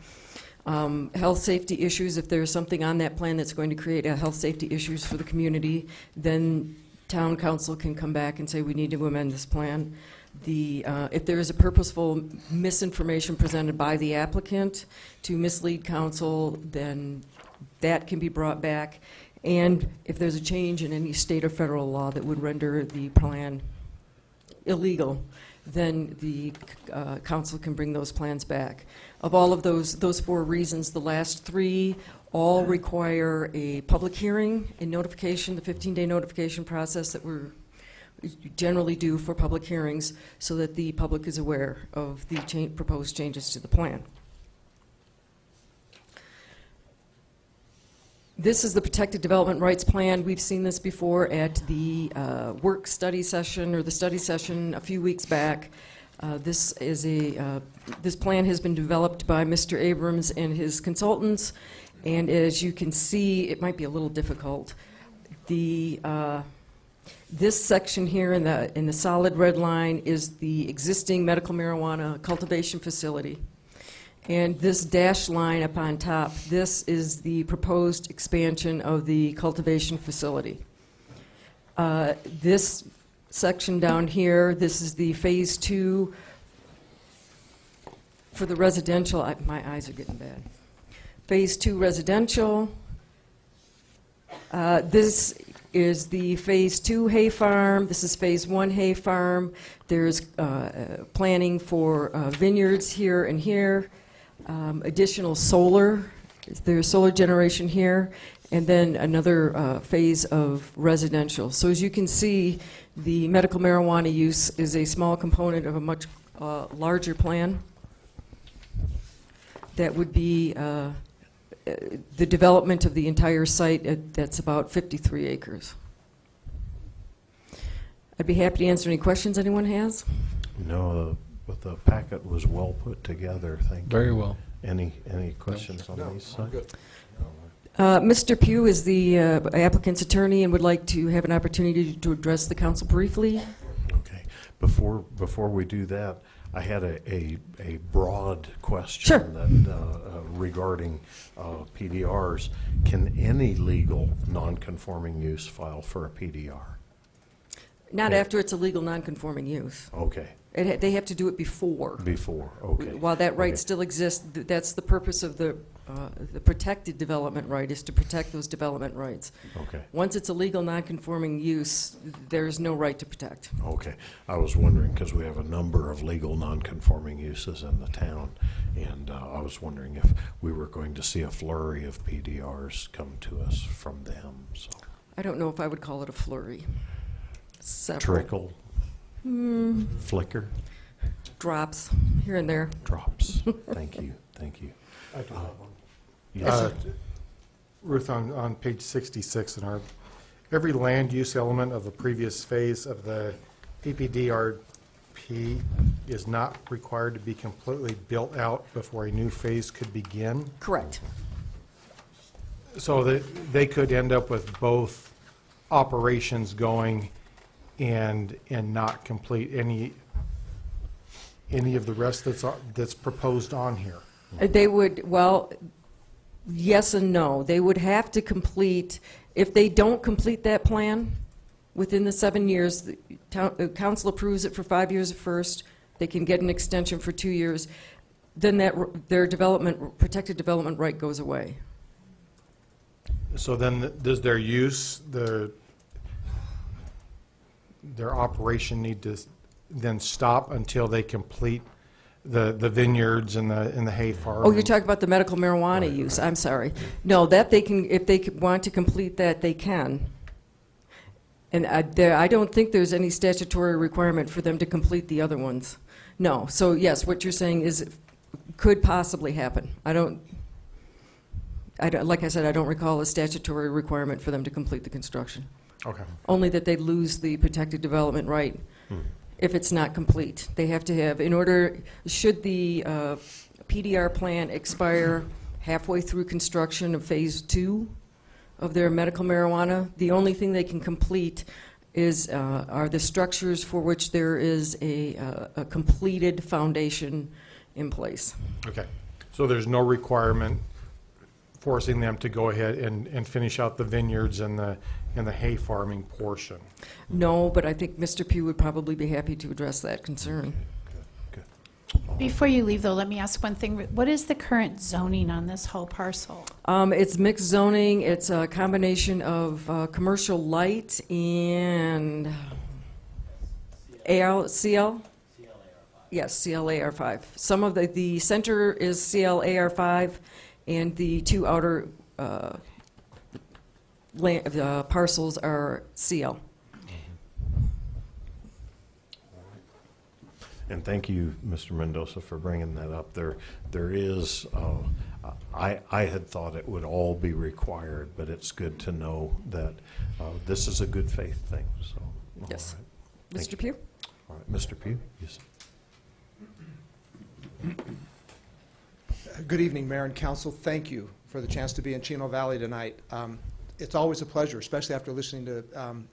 health safety issues, if there's something on that plan that's going to create health safety issues for the community, then town council can come back and say we need to amend this plan. If there is a purposeful misinformation presented by the applicant to mislead council, then that can be brought back. And if there's a change in any state or federal law that would render the plan illegal, then the council can bring those plans back. Of all of those 4 reasons, the last 3 all require a public hearing and notification, the 15-day notification process that we generally do for public hearings so that the public is aware of the proposed changes to the plan. This is the Protected Development Rights Plan. We've seen this before at the work study session or the study session a few weeks back. This plan has been developed by Mr. Abrams and his consultants, and as you can see, it might be a little difficult. This section here in the solid red line is the existing medical marijuana cultivation facility. And this dashed line up on top, this is the proposed expansion of the cultivation facility. This section down here, this is the phase 2 for the residential. My eyes are getting bad. Phase 2 residential. This is the phase 2 hay farm. This is phase 1 hay farm. There's planning for vineyards here and here. Additional solar. There's solar generation here. And then another phase of residential. So as you can see, the medical marijuana use is a small component of a much larger plan. That would be the development of the entire site. That's about 53 acres. I'd be happy to answer any questions anyone has. No, but the packet was well put together, thank you. Very well. Any questions on these? Good. Mr. Pugh is the applicant's attorney and would like to have an opportunity to address the council briefly. Okay. Before we do that, I had a broad question Sure. that regarding PDRs. Can any legal non-conforming use file for a PDR? Not Yeah. after it's a legal non-conforming use. Okay. They have to do it before. Before, okay. While that right Okay. still exists, that's the purpose of the protected development right, is to protect those development rights. Okay. Once it's a legal non-conforming use, there's no right to protect. Okay. I was wondering, because we have a number of legal non-conforming uses in the town, and I was wondering if we were going to see a flurry of PDRs come to us from them, so. I don't know if I would call it a flurry. Several. Trickle? Flicker? Drops, here and there. Drops. Thank you, thank you. I do have one. Yes. Ruth, on page 66, every land use element of the previous phase of the PPDRP is not required to be completely built out before a new phase could begin. Correct. So that they could end up with both operations going and not complete any of the rest that's proposed on here. They would, well, yes and no. They would have to complete, if they don't complete that plan within the 7 years, the council approves it for 5 years at first, they can get an extension for 2 years, then their protected development right goes away. So then does their use, their operation need to then stop until they complete the vineyards and the hay farm? Oh, you're talking about the medical marijuana use, I'm sorry. No, that they can, if they want to complete that, they can. And I don't think there's any statutory requirement for them to complete the other ones. No, so yes, what you're saying is, could possibly happen. I don't, like I said, I don't recall a statutory requirement for them to complete the construction. Okay. Only that they lose the protected development right if it's not complete. They have to have, in order, should the PDR plan expire halfway through construction of phase 2 of their medical marijuana, the only thing they can complete are the structures for which there is a completed foundation in place. Okay. So there's no requirement forcing them to go ahead and finish out the vineyards and the hay farming portion? No, but I think Mr. Pugh would probably be happy to address that concern. Before you leave, though, let me ask one thing. What is the current zoning on this whole parcel? It's mixed zoning. It's a combination of commercial light and CL? Yes, CLAR5. Some of the center is CLAR5, and the two outer parcels are CL. And thank you, Mr. Mendoza, for bringing that up. There is, I had thought it would all be required, but it's good to know that this is a good faith thing, so. Yes. Right. Mr. Pugh? All right, Mr. Pugh, yes. Good evening, Mayor and Council. Thank you for the chance to be in Chino Valley tonight. It's always a pleasure, especially after listening to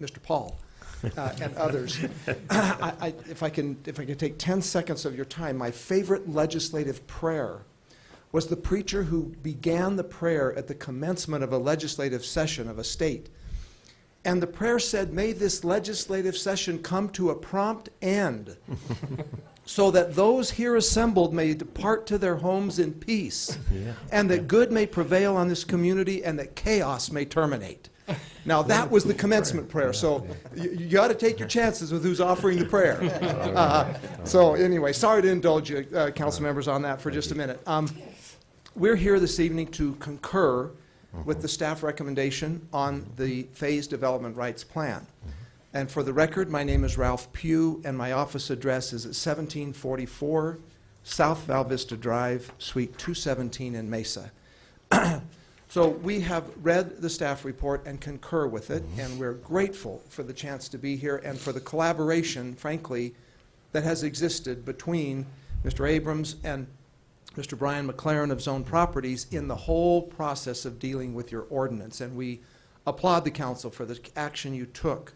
Mr. Paul and others. If I can take 10 seconds of your time, my favorite legislative prayer was the preacher who began the prayer at the commencement of a legislative session of a state. And the prayer said, "May this legislative session come to a prompt end, so that those here assembled may depart to their homes in peace, and that good may prevail on this community, and that chaos may terminate." Now, that was the commencement prayer, so you got to take your chances with who's offering the prayer. So anyway, sorry to indulge you, council members, on that for just a minute. We're here this evening to concur with the staff recommendation on the phased development rights plan. And for the record, my name is Ralph Pugh, and my office address is at 1744 South Val Vista Drive, Suite 217 in Mesa. So we have read the staff report and concur with it, and we're grateful for the chance to be here and for the collaboration, frankly, that has existed between Mr. Abrams and Mr. Brian McLaren of Zone Properties in the whole process of dealing with your ordinance. And we applaud the council for the action you took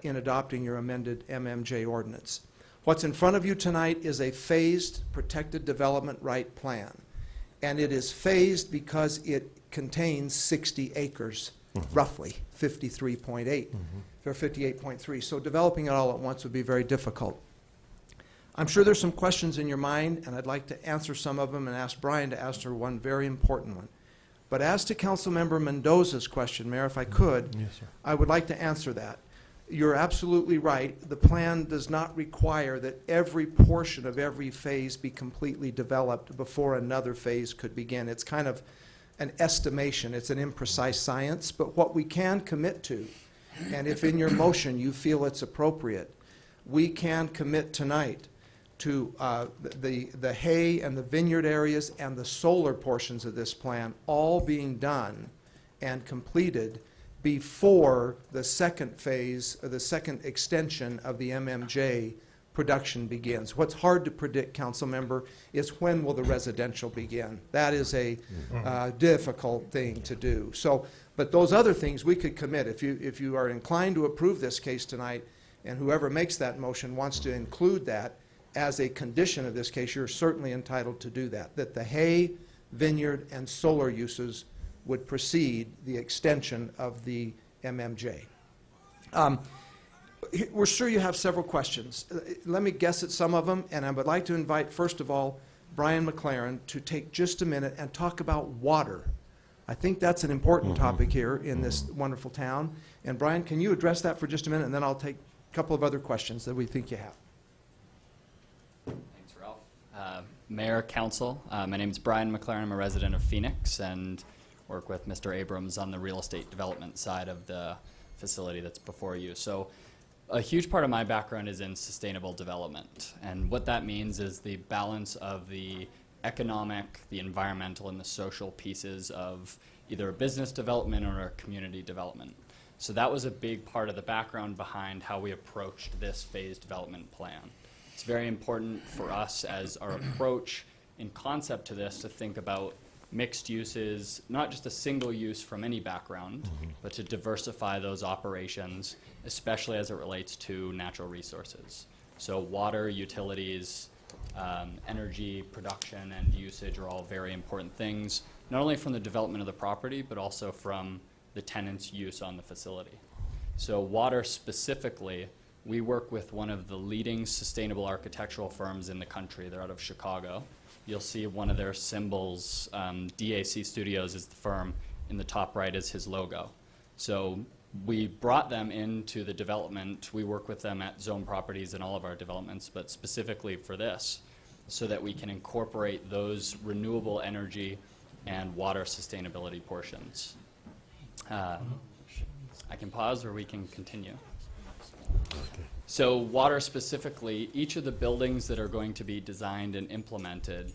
in adopting your amended MMJ ordinance. What's in front of you tonight is a phased protected development right plan. And it is phased because it contains 60 acres, roughly 53.8 or 58.3. So developing it all at once would be very difficult. I'm sure there's some questions in your mind, and I'd like to answer some of them and ask Brian to answer one very important one. But as to Councilmember Mendoza's question, Mayor, if I could, I would like to answer that. You're absolutely right. The plan does not require that every portion of every phase be completely developed before another phase could begin. It's kind of an estimation. It's an imprecise science. But what we can commit to, and if in your motion you feel it's appropriate, we can commit tonight to the hay and the vineyard areas and the solar portions of this plan all being done and completed before the second phase, or the second extension of the MMJ production begins. What's hard to predict, council member, is when will the residential begin. That is a difficult thing to do. So, but those other things we could commit. If you are inclined to approve this case tonight, and whoever makes that motion wants to include that as a condition of this case, you're certainly entitled to do that, that the hay, vineyard, and solar uses would precede the extension of the MMJ. We're sure you have several questions. Let me guess at some of them, and I would like to invite, first of all, Brian McLaren to take just a minute and talk about water. I think that's an important topic here in this wonderful town. And Brian, can you address that for just a minute, and then I'll take a couple of other questions that we think you have. Thanks, Ralph. Mayor, Council, my name is Brian McLaren. I'm a resident of Phoenix and work with Mr. Abrams on the real estate development side of the facility that's before you. So a huge part of my background is in sustainable development. And what that means is the balance of the economic, the environmental, and the social pieces of either a business development or a community development. So that was a big part of the background behind how we approached this phased development plan. It's very important for us as our approach in concept to this to think about mixed uses, not just a single use from any background, but to diversify those operations, especially as it relates to natural resources. So water, utilities, energy production and usage are all very important things, not only from the development of the property, but also from the tenant's use on the facility. So water specifically, we work with one of the leading sustainable architectural firms in the country. They're out of Chicago. You'll see one of their symbols, DAC Studios is the firm. In the top right is his logo. So we brought them into the development. We work with them at Zone Properties in all of our developments, but specifically for this, so that we can incorporate those renewable energy and water sustainability portions. I can pause or we can continue. So water specifically, each of the buildings that are going to be designed and implemented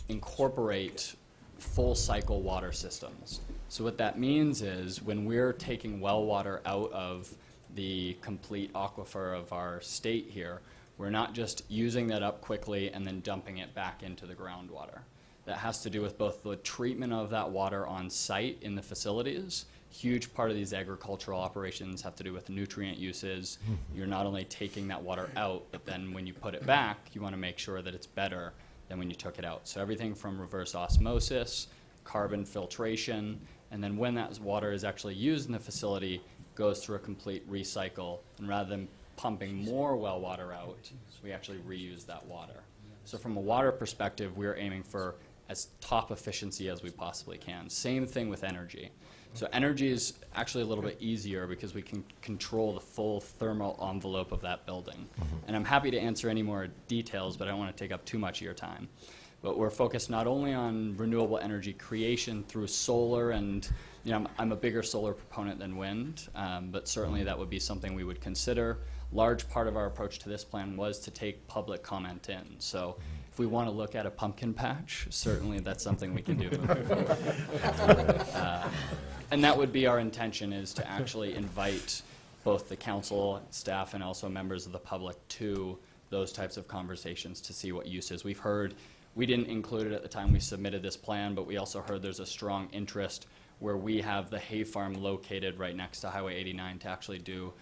incorporate full cycle water systems. So what that means is when we're taking well water out of the complete aquifer of our state here, we're not just using that up quickly and then dumping it back into the groundwater. That has to do with both the treatment of that water on site in the facilities. Huge part of these agricultural operations have to do with nutrient uses. You're not only taking that water out, but then when you put it back, you want to make sure that it's better than when you took it out. So everything from reverse osmosis, carbon filtration, and then when that water is actually used in the facility, goes through a complete recycle. And rather than pumping more well water out, we actually reuse that water. So from a water perspective, we're aiming for as top efficiency as we possibly can. Same thing with energy. So energy is actually a little bit easier because we can control the full thermal envelope of that building. And I'm happy to answer any more details, but I don't want to take up too much of your time. But we're focused not only on renewable energy creation through solar, and I'm a bigger solar proponent than wind, but certainly that would be something we would consider. Large part of our approach to this plan was to take public comment in. So if we want to look at a pumpkin patch, certainly that's something we can do. And that would be our intention, is to actually invite both the council, staff, and also members of the public to those types of conversations to see what uses. We've heard, we didn't include it at the time we submitted this plan, but we also heard there's a strong interest where we have the hay farm located right next to Highway 89 to actually do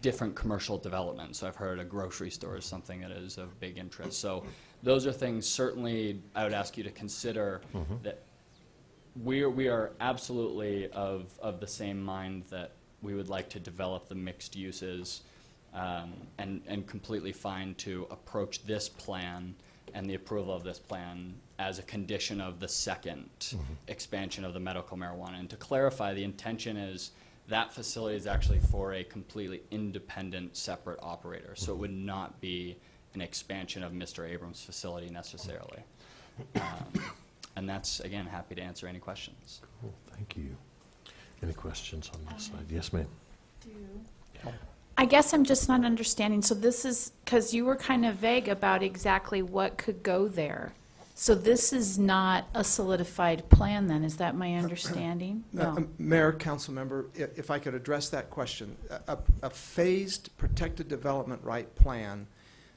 different commercial development. So I've heard a grocery store is something that is of big interest. So those are things certainly I would ask you to consider, that we are absolutely of the same mind that we would like to develop the mixed uses, and completely fine to approach this plan and the approval of this plan as a condition of the second expansion of the medical marijuana. And to clarify, the intention is that facility is actually for a completely independent, separate operator. So it would not be an expansion of Mr. Abrams' facility necessarily. And that's, again, happy to answer any questions. Cool, thank you. Any questions on this side? Yes, ma'am. I guess I'm just not understanding. So this is, because you were kind of vague about exactly what could go there. So this is not a solidified plan then, is that my understanding? No. Mayor, council member, if I could address that question. A phased protected development right plan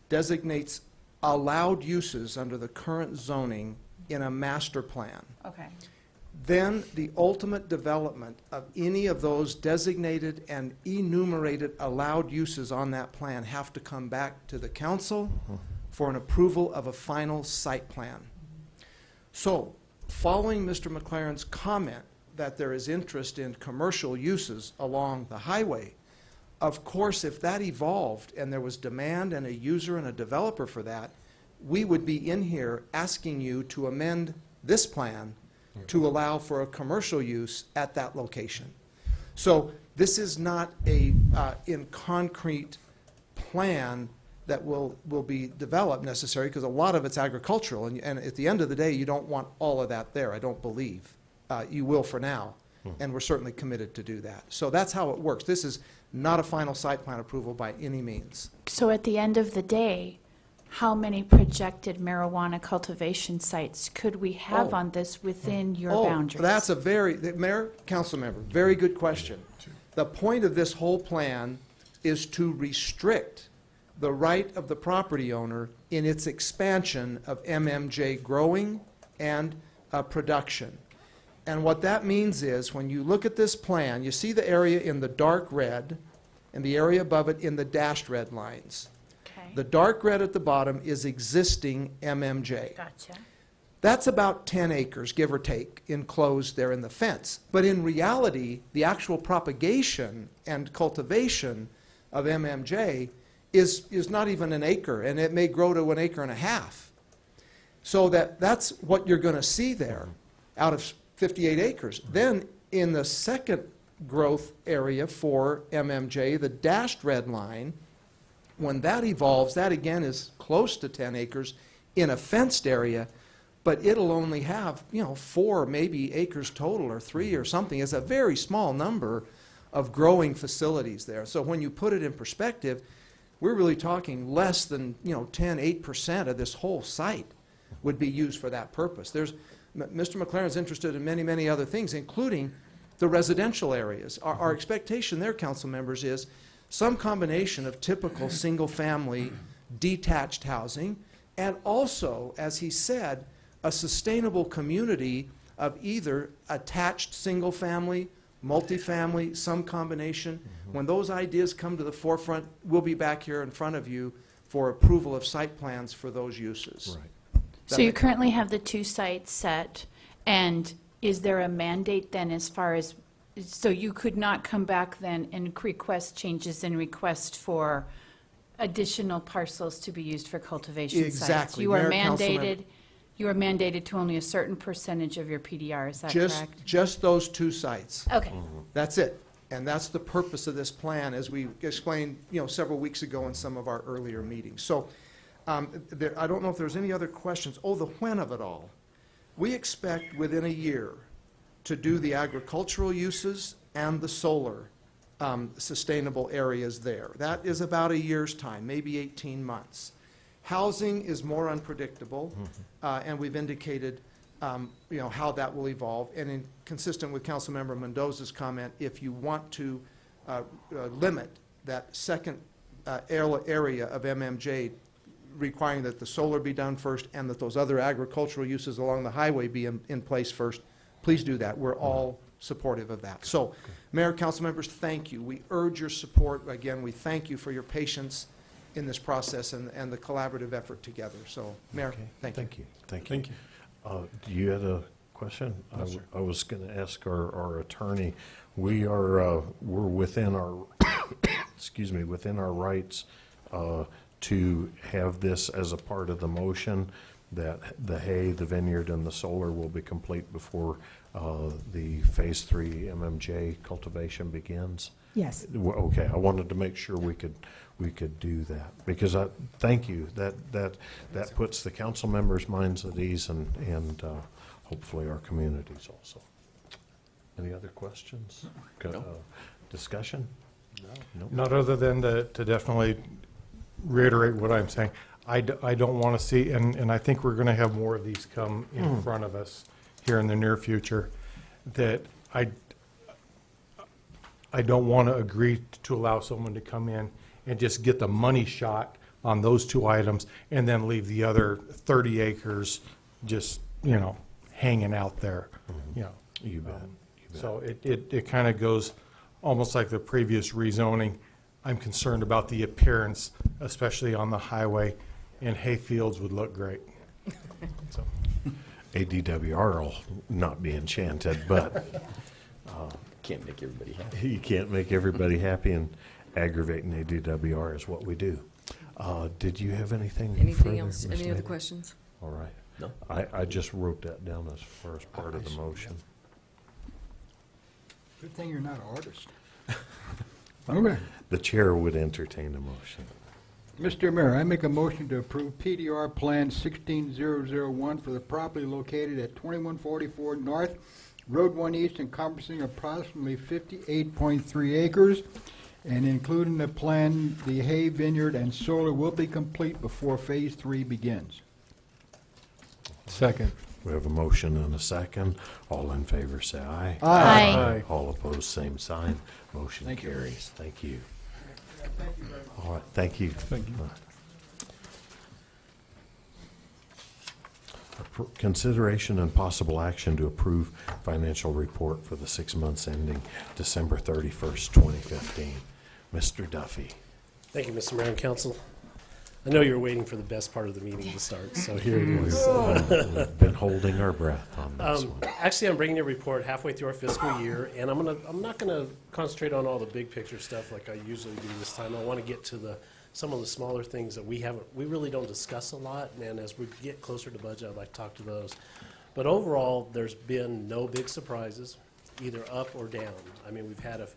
designates allowed uses under the current zoning in a master plan. Okay. Then the ultimate development of any of those designated and enumerated allowed uses on that plan have to come back to the council for an approval of a final site plan. So, following Mr. McLaren's comment that there is interest in commercial uses along the highway, of course, if that evolved and there was demand and a user and a developer for that, we would be in here asking you to amend this plan to allow for a commercial use at that location. So this is not a in concrete plan that will be developed necessarily, because a lot of it's agricultural, and at the end of the day, you don't want all of that there, I don't believe. You will for now, and we're certainly committed to do that. So that's how it works. This is not a final site plan approval by any means. So at the end of the day, how many projected marijuana cultivation sites could we have on this within your boundaries? That's a Mayor, council member, very good question. The point of this whole plan is to restrict the right of the property owner in its expansion of MMJ growing and production. And what that means is, when you look at this plan, you see the area in the dark red and the area above it in the dashed red lines. The dark red at the bottom is existing MMJ. Gotcha. That's about 10 acres, give or take, enclosed there in the fence. But in reality, the actual propagation and cultivation of MMJ is not even an acre, and it may grow to 1.5 acres. So that's what you're going to see there out of 58 acres. Then in the second growth area for MMJ, the dashed red line, when that evolves, that again is close to 10 acres in a fenced area, but it'll only have, 4 maybe acres total, or 3 or something. It's a very small number of growing facilities there. So when you put it in perspective, we're really talking less than 8% of this whole site would be used for that purpose. Mr. McLaren's interested in many, many other things, including the residential areas. Our expectation there, council members, is some combination of typical single-family detached housing, and also, as he said, a sustainable community of either attached single-family, multifamily, some combination. When those ideas come to the forefront, we'll be back here in front of you for approval of site plans for those uses. Right. So you currently have the 2 sites set, and is there a mandate then as far as, so you could not come back then and request changes and request for additional parcels to be used for cultivation sites? Exactly. You are Mayor, Councilmember. mandated, you are mandated to only a certain percentage of your PDR, is that correct? Just those 2 sites. Okay. That's it. And that's the purpose of this plan, as we explained, several weeks ago in some of our earlier meetings. So I don't know if there's any other questions. Oh, the when of it all. We expect within a year to do the agricultural uses and the solar sustainable areas there. That is about a year's time, maybe 18 months. Housing is more unpredictable, and we've indicated how that will evolve. And consistent with Councilmember Mendoza's comment, if you want to limit that second area of MMJ, requiring that the solar be done first and that those other agricultural uses along the highway be in place first, please do that. We're all supportive of that. So, Mayor, council members, thank you. We urge your support. Again, we thank you for your patience in this process and the collaborative effort together. So, Mayor, thank you. Thank you. Do you have a question? No, sir. I was going to ask our attorney. We're within our within our rights to have this as a part of the motion, that the hay, the vineyard, and the solar will be complete before the Phase 3 MMJ cultivation begins? Yes. Okay, I wanted to make sure we could do that, because thank you. That puts the council members' minds at ease, and hopefully our communities also. Any other questions? No. Discussion? No. Not other than to definitely reiterate what I'm saying. I don't want to see, and I think we're going to have more of these come in front of us here in the near future, that I don't want to agree to allow someone to come in and just get the money shot on those 2 items and then leave the other 30 acres just, hanging out there, You bet. So it kind of goes almost like the previous rezoning. I'm concerned about the appearance, especially on the highway, and hay fields would look great. So. ADWR will not be enchanted, but Can't make everybody happy. you can't make everybody happy, and aggravating ADWR is what we do. Did you have anything Anything further, else? Ms. Any other Mabry? questions? All right. No. I just wrote that down as far as part of the motion. Good thing you're not an artist. Okay. The chair would entertain a motion. Mr. Mayor, I make a motion to approve PDR Plan 16001 for the property located at 2144 North, Road 1 East, encompassing approximately 58.3 acres, and including the plan, the hay, vineyard, and solar will be complete before Phase 3 begins. Second. We have a motion and a second. All in favor, say aye. Aye. All opposed, same sign. Motion Thank you. carries. Thank you. All right, thank you. Thank you. Consideration and possible action to approve financial report for the 6 months ending December 31st, 2015. Mr. Duffy. Thank you, Mr. Mayor and Council. I know you were waiting for the best part of the meeting to start, so here it is. We've been holding our breath on this one. Actually, I'm bringing you a report halfway through our fiscal year, and I'm not gonna concentrate on all the big picture stuff like I usually do this time. I want to get to some of the smaller things that we really don't discuss a lot, and as we get closer to budget, I'd like to talk to those. But overall, there's been no big surprises, either up or down. I mean, we've had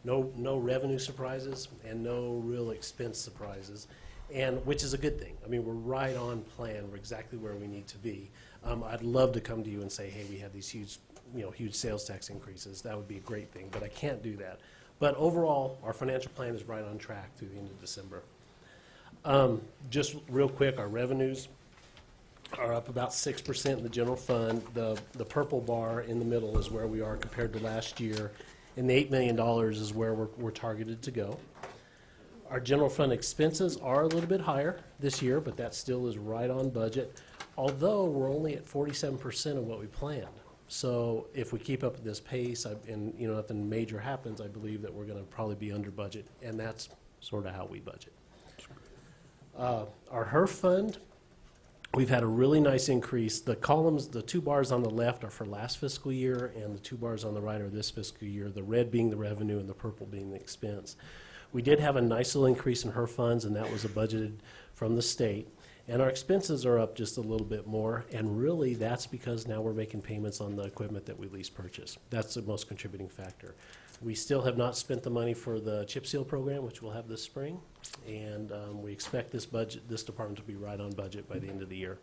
no revenue surprises and no real expense surprises, and which is a good thing. I mean, we're right on plan. We're exactly where we need to be. I'd love to come to you and say, hey, we had these huge sales tax increases. That would be a great thing, but I can't do that. But overall, our financial plan is right on track through the end of December. Just real quick, our revenues are up about 6% in the general fund. The purple bar in the middle is where we are compared to last year, and the $8 million is where we're targeted to go. Our general fund expenses are a little bit higher this year, but that still is right on budget, although we're only at 47% of what we planned. So if we keep up at this pace, and nothing major happens, I believe that we're going to probably be under budget, and that's sort of how we budget. Our HERF fund, we've had a really nice increase. The columns, the two bars on the left are for last fiscal year, and the two bars on the right are this fiscal year, the red being the revenue and the purple being the expense. We did have a nice little increase in HER funds, and that was budgeted from the state. And our expenses are up just a little bit more, and really that's because now we're making payments on the equipment that we lease purchase. That's the most contributing factor. We still have not spent the money for the chip seal program, which we'll have this spring, and we expect this department to be right on budget by the end of the year.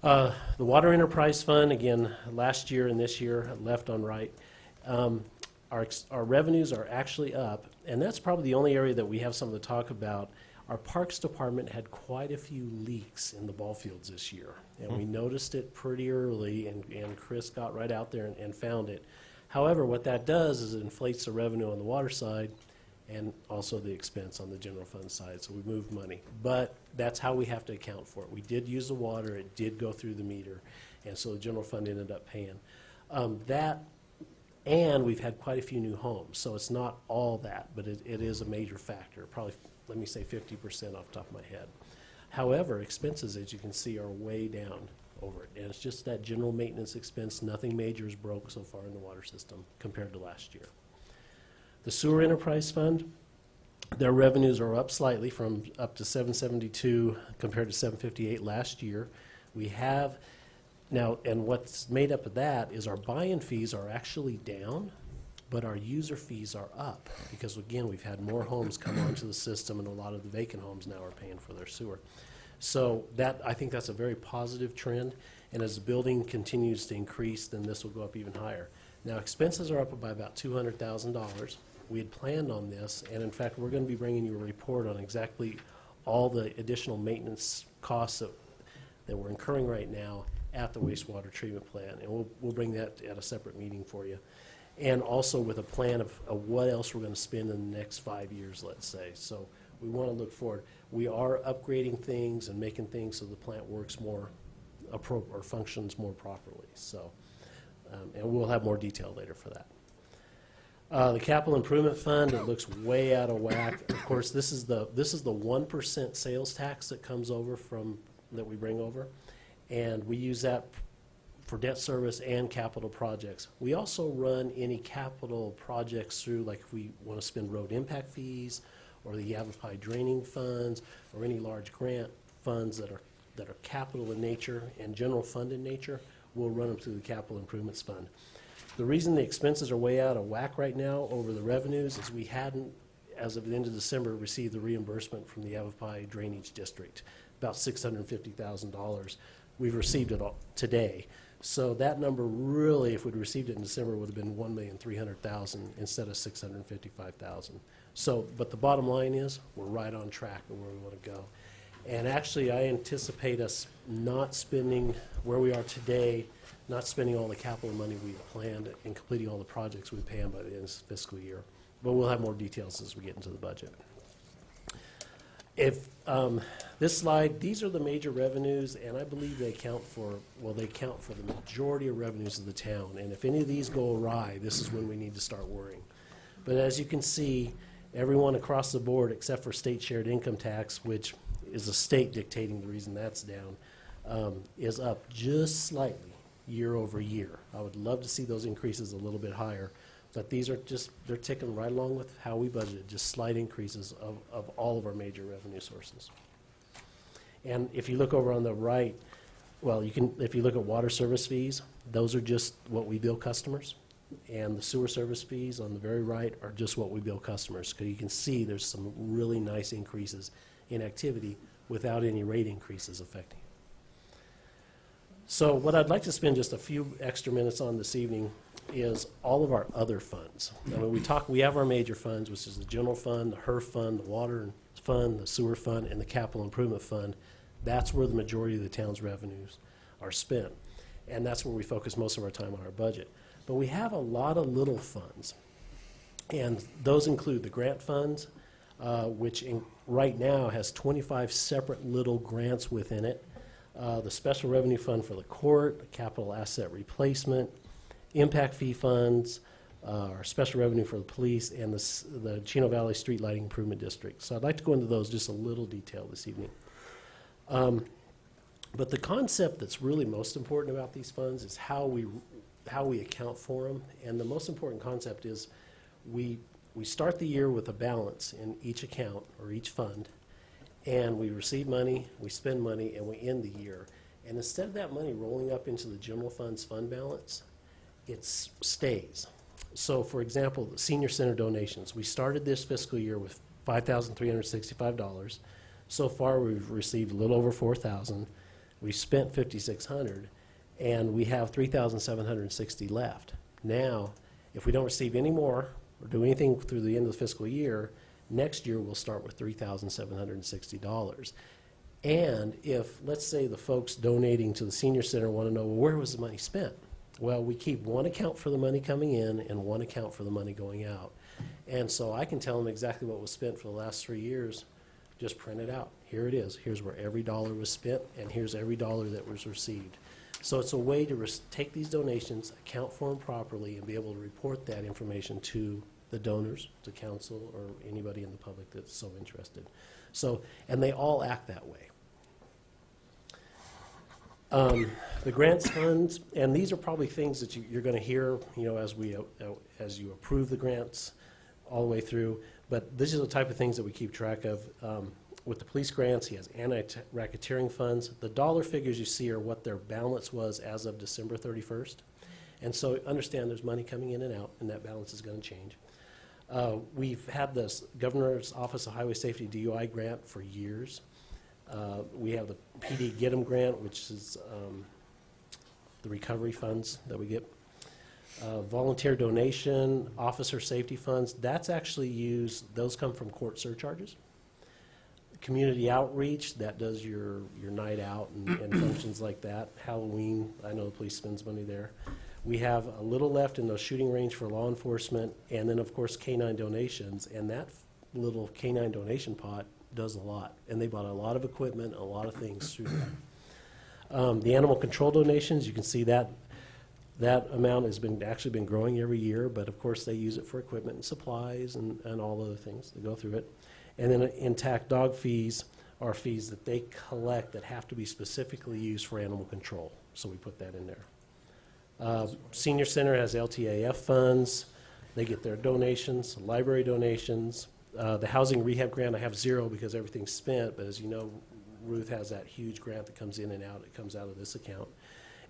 The Water Enterprise Fund, again, last year and this year, left on right. Our revenues are actually up, and that's probably the only area that we have something to talk about. Our Parks Department had quite a few leaks in the ball fields this year, and we noticed it pretty early, and Chris got right out there and found it. However, what that does is it inflates the revenue on the water side and also the expense on the general fund side, so we moved money. But that's how we have to account for it. We did use the water, it did go through the meter, and so the general fund ended up paying. And we've had quite a few new homes, so it's not all that, but it is a major factor, probably, let me say 50% off the top of my head. However, expenses, as you can see, are way down over it, and it's just that general maintenance expense. Nothing major is broke so far in the water system compared to last year. The Sewer Enterprise Fund, their revenues are up slightly from up to 772 compared to 758 last year. We have now, and what's made up of that is our buy-in fees are actually down, but our user fees are up because, again, we've had more homes come onto the system, and a lot of the vacant homes now are paying for their sewer. So that, I think that's a very positive trend, and as the building continues to increase, then this will go up even higher. Now, expenses are up by about $200,000. We had planned on this, and in fact, we're going to be bringing you a report on exactly all the additional maintenance costs that we're incurring right now at the wastewater treatment plant, and we'll bring that at a separate meeting for you. And also with a plan of what else we're going to spend in the next 5 years, let's say. So we want to look forward. We are upgrading things and making things so the plant works more or functions more properly. So, and we'll have more detail later for that. The Capital Improvement Fund, it looks way out of whack. Of course, this is the 1% sales tax that comes over that we bring over, and we use that for debt service and capital projects. We also run any capital projects through, like if we want to spend road impact fees or the Yavapai draining funds or any large grant funds that are capital in nature and general fund in nature, we'll run them through the Capital Improvements Fund. The reason the expenses are way out of whack right now over the revenues is we hadn't, as of the end of December, received the reimbursement from the Yavapai Drainage District, about $650,000. We've received it all today. So that number really, if we'd received it in December, would have been $1,300,000 instead of $655,000. So, but the bottom line is, we're right on track of where we want to go. And actually, I anticipate us not spending where we are today, not spending all the capital money we've planned and completing all the projects we planned by the end of this fiscal year. But we'll have more details as we get into the budget. If this slide, these are the major revenues, and I believe they account for, they account for the majority of revenues of the town. And if any of these go awry, this is when we need to start worrying. But as you can see, everyone across the board, except for state shared income tax, which is the state dictating the reason that's down, is up just slightly year over year. I would love to see those increases a little bit higher. But these are just, they're ticking right along with how we budgeted, just slight increases of all of our major revenue sources. And if you look over on the right, well, if you look at water service fees, those are just what we bill customers. And the sewer service fees on the very right are just what we bill customers. Because you can see there's some really nice increases in activity without any rate increases affecting. So what I'd like to spend just a few extra minutes on this evening is all of our other funds. Now, when we have our major funds, which is the general fund, the HERF fund, the water fund, the sewer fund, and the capital improvement fund. That's where the majority of the town's revenues are spent. And that's where we focus most of our time on our budget. But we have a lot of little funds. And those include the grant funds, which right now has 25 separate little grants within it. The special revenue fund for the court, the capital asset replacement, impact fee funds, our special revenue for the police, and the Chino Valley Street Lighting Improvement District. So I'd like to go into those just a little detail this evening. But the concept that's really most important about these funds is how we account for them. And the most important concept is we start the year with a balance in each account or each fund, and we receive money, we spend money, and we end the year. And instead of that money rolling up into the general fund's fund balance, it stays. So, for example, the senior center donations. We started this fiscal year with $5,365. So far, we've received a little over $4,000. We spent $5,600, and we have $3,760 left. Now, if we don't receive any more or do anything through the end of the fiscal year, next year we'll start with $3,760. And if, let's say, the folks donating to the senior center want to know, well, where was the money spent? Well, we keep one account for the money coming in and one account for the money going out. And so I can tell them exactly what was spent for the last 3 years. Just print it out. Here it is. Here's where every dollar was spent, and here's every dollar that was received. So it's a way to take these donations, account for them properly, and be able to report that information to the donors, to council, or anybody in the public that's so interested. So, and they all act that way. The grants funds, and these are probably things that you're going to hear, as you approve the grants all the way through. But these are the type of things that we keep track of. With the police grants, he has anti-racketeering funds. The dollar figures you see are what their balance was as of December 31st. And so understand there's money coming in and out, and that balance is going to change. We've had this Governor's Office of Highway Safety DUI grant for years. We have the PD Get 'em grant, which is the recovery funds that we get. Volunteer donation, officer safety funds, that's actually used, those come from court surcharges. Community outreach, that does your night out and functions like that. Halloween, I know the police spends money there. We have a little left in those shooting range for law enforcement, and then of course canine donations, and that little canine donation pot does a lot. And they bought a lot of equipment, a lot of things through that. The animal control donations, you can see that amount has actually been growing every year, but of course they use it for equipment and supplies and all other things that go through it. And then intact dog fees are fees that they collect that have to be specifically used for animal control. So we put that in there. Senior Center has LTAF funds. They get their donations, library donations. The housing rehab grant, I have zero because everything's spent, but as you know, Ruth has that huge grant that comes in and out. It comes out of this account.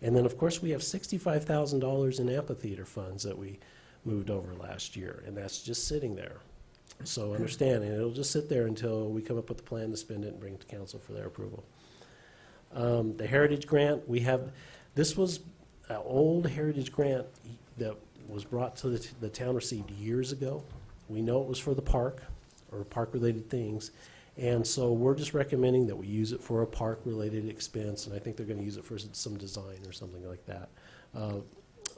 And then, of course, we have $65,000 in amphitheater funds that we moved over last year, and that's just sitting there. So understand, and it'll just sit there until we come up with a plan to spend it and bring it to council for their approval. The Heritage Grant, this was an old Heritage Grant that was brought to the town, received years ago. We know it was for the park or park-related things, and so we're just recommending that we use it for a park-related expense, and I think they're going to use it for some design or something like that.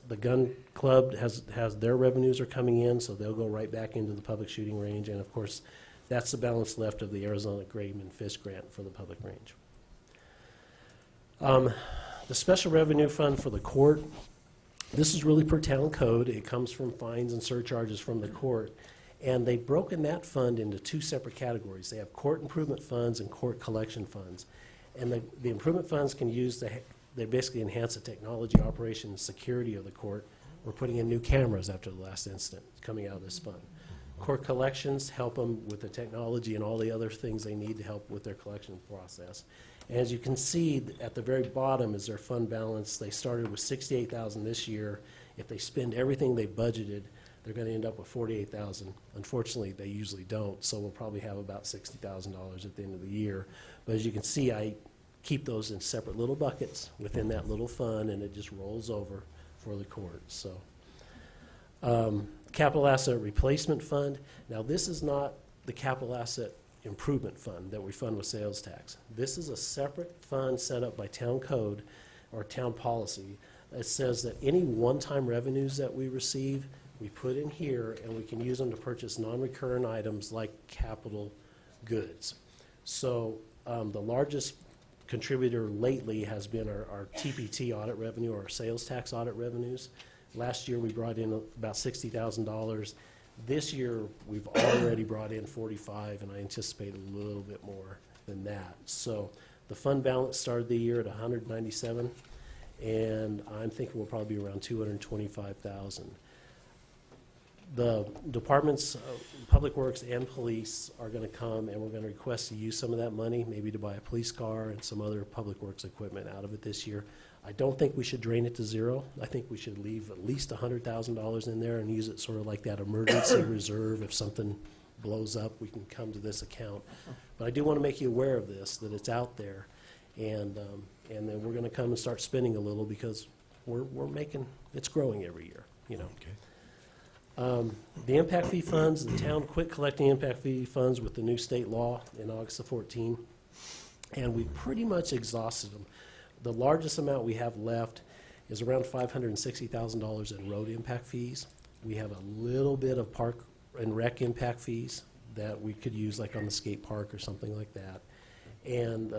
The gun club has their revenues are coming in, so they'll go right back into the public shooting range, and of course, that's the balance left of the Arizona Game and Fish Grant for the public range. The special revenue fund for the court, this is really per town code. It comes from fines and surcharges from the court. And they've broken that fund into two separate categories. They have court improvement funds and court collection funds. And the improvement funds can use, they basically enhance the technology, operation, and security of the court. We're putting in new cameras after the last incident coming out of this fund. Court collections help them with the technology and all the other things they need to help with their collection process. And as you can see, at the very bottom is their fund balance. They started with $68,000 this year. If they spend everything they budgeted, they're going to end up with $48,000. Unfortunately, they usually don't, so we'll probably have about $60,000 at the end of the year. But as you can see, I keep those in separate little buckets within that little fund, and it just rolls over for the court. So, Capital Asset Replacement Fund. Now, this is not the Capital Asset Improvement Fund that we fund with sales tax. This is a separate fund set up by town code or town policy. It says that any one-time revenues that we receive, we put in here, and we can use them to purchase non-recurrent items like capital goods. So the largest contributor lately has been our TPT audit revenue, or our sales tax audit revenues. Last year we brought in about $60,000. This year we've already brought in 45, and I anticipate a little bit more than that. So The fund balance started the year at 197, and I'm thinking we'll probably be around 225,000. The departments, Public Works and Police, are going to come, and we're going to request to use some of that money, maybe to buy a police car and some other Public Works equipment out of it this year. I don't think we should drain it to zero. I think we should leave at least $100,000 in there and use it sort of like that emergency reserve. If something blows up, we can come to this account. But I do want to make you aware of this, that it's out there, and then we're going to come and start spending a little because we're making, it's growing every year, you know. Okay. The impact fee funds, the town quit collecting impact fee funds with the new state law in August of 14, and we pretty much exhausted them. The largest amount we have left is around $560,000 in road impact fees. We have a little bit of park and rec impact fees that we could use like on the skate park or something like that. And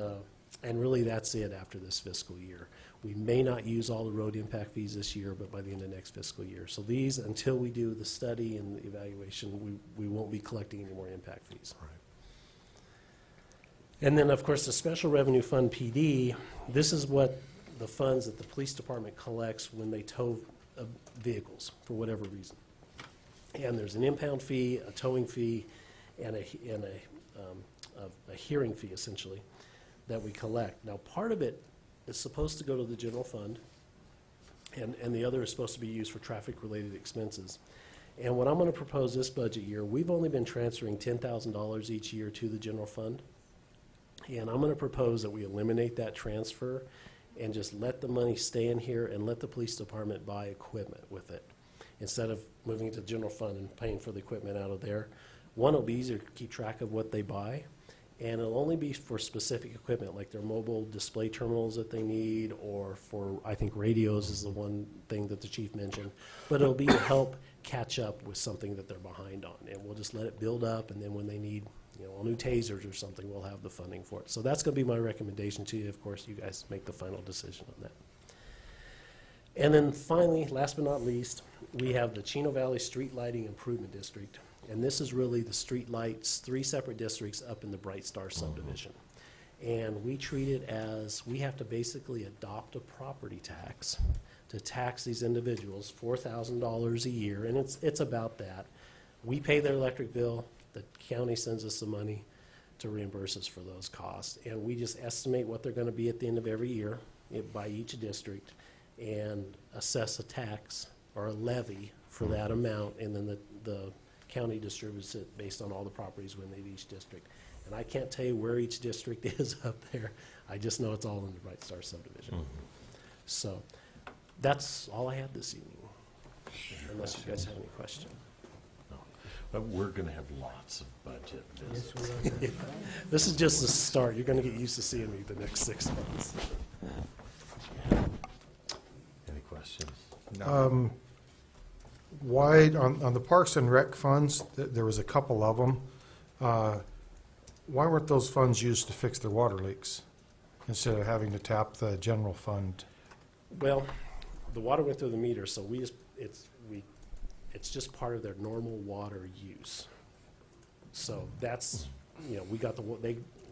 really that's it after this fiscal year. We may not use all the road impact fees this year, but by the end of next fiscal year. So these, until we do the study and the evaluation, we won't be collecting any more impact fees. Right. And then, of course, the Special Revenue Fund PD, this is what the funds that the police department collects when they tow vehicles for whatever reason. And there's an impound fee, a towing fee, and a hearing fee, essentially, that we collect. Now, part of it is supposed to go to the general fund, and the other is supposed to be used for traffic-related expenses. And what I'm going to propose this budget year, we've only been transferring $10,000 each year to the general fund. And I'm going to propose that we eliminate that transfer and just let the money stay in here and let the police department buy equipment with it. Instead of moving it to the general fund and paying for the equipment out of there. One, it'll be easier to keep track of what they buy. And it'll only be for specific equipment, like their mobile display terminals that they need, or for, I think, radios is the one thing that the chief mentioned. But it'll be to help catch up with something that they're behind on. And we'll just let it build up, and then when they need, you know, new tasers or something, we'll have the funding for it. So that's going to be my recommendation to you. Of course, you guys make the final decision on that. And then finally, last but not least, we have the Chino Valley Street Lighting Improvement District. And this is really the street lights, 3 separate districts up in the Bright Star subdivision. And we treat it as, we have to basically adopt a property tax to tax these individuals $4,000 a year, and it's about that. We pay their electric bill, the county sends us the money to reimburse us for those costs. And we just estimate what they're going to be at the end of every year by each district and assess a tax or a levy for that amount, and then the county distributes it based on all the properties within each district. And I can't tell you where each district is up there. I just know it's all in the Bright Star subdivision. So that's all I had this evening, unless you guys have any questions. No. But we're going to have lots of budget visits. This is just the start. You're going to get used to seeing me the next 6 months. Any questions? No. Why, on the Parks and Rec funds, there was a couple of them. Why weren't those funds used to fix their water leaks instead of having to tap the general fund? Well, the water went through the meter, so it's just part of their normal water use. So that's, you know,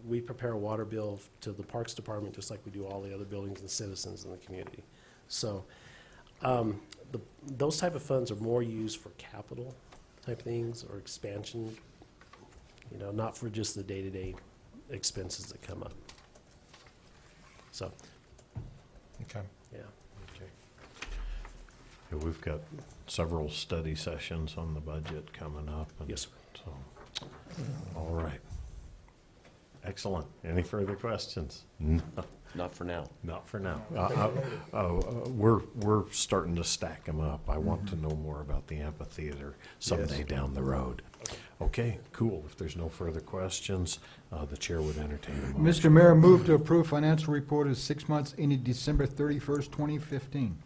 we prepare a water bill to the Parks Department just like we do all the other buildings and citizens in the community. So those type of funds are more used for capital type things or expansion, you know, not for just the day-to-day expenses that come up. So, okay, yeah. Okay. Yeah, we've got several study sessions on the budget coming up. And yes, sir. So, all right. Excellent. Any further questions? No. Not for now. Not for now. We're starting to stack them up. I want to know more about the amphitheater someday down the road. Okay, cool. If there's no further questions, the chair would entertain a motion. Mr. Mayor, move to approve financial report of 6 months ending December 31st, 2015.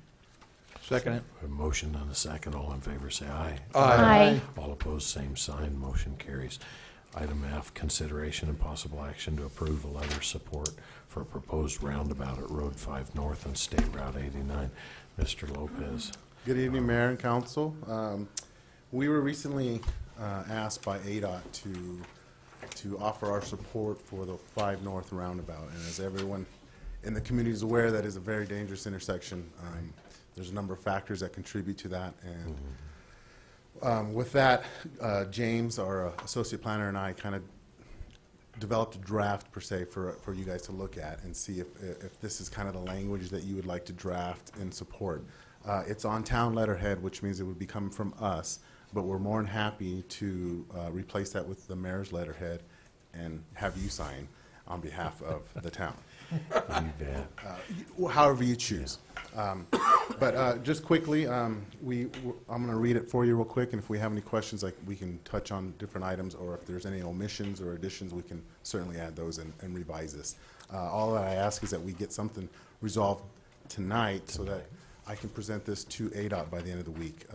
Second it. A motion and a second. All in favor, say aye. Aye. All opposed, same sign. Motion carries. Item F, consideration and possible action to approve a letter of support for a proposed roundabout at Road 5 North and State Route 89. Mr. Lopez. Good evening, Mayor and Council. We were recently asked by ADOT to to offer our support for the 5 North roundabout. And as everyone in the community is aware, that is a very dangerous intersection. There's a number of factors that contribute to that. And with that, James, our associate planner, and I kind of developed a draft, per se, for you guys to look at and see if this is kind of the language that you would like to draft in support. It's on town letterhead, which means it would be coming from us, but we're more than happy to replace that with the mayor's letterhead and have you sign on behalf of the town. However you choose. But just quickly, I'm going to read it for you real quick, and if we have any questions, we can touch on different items, or if there's any omissions or additions, we can certainly add those and revise this. All that I ask is that we get something resolved tonight so that I can present this to ADOT by the end of the week.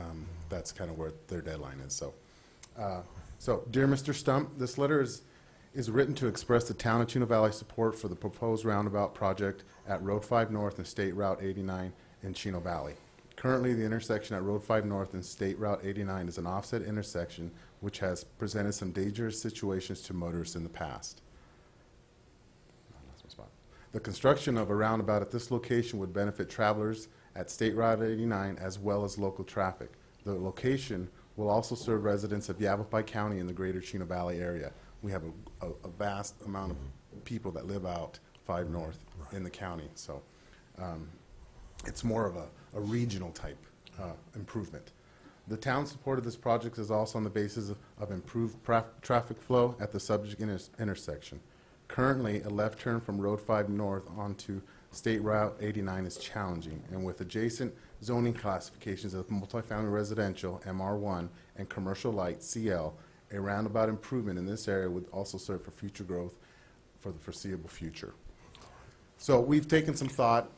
That's kind of where their deadline is. So, dear Mr. Stump, this letter is written to express the town of Chino Valley support for the proposed roundabout project at Road 5 North and State Route 89 in Chino Valley. Currently, the intersection at Road 5 North and State Route 89 is an offset intersection which has presented some dangerous situations to motorists in the past. The construction of a roundabout at this location would benefit travelers at State Route 89 as well as local traffic. The location will also serve residents of Yavapai County in the greater Chino Valley area. We have a vast amount of people that live out 5 North in the county, so it's more of a regional type improvement. The town's support of this project is also on the basis of improved traffic flow at the subject intersection. Currently, a left turn from Road 5 North onto State Route 89 is challenging, and with adjacent zoning classifications of multifamily residential, MR1, and commercial light, CL, a roundabout improvement in this area would also serve for future growth for the foreseeable future. So we've taken some thought.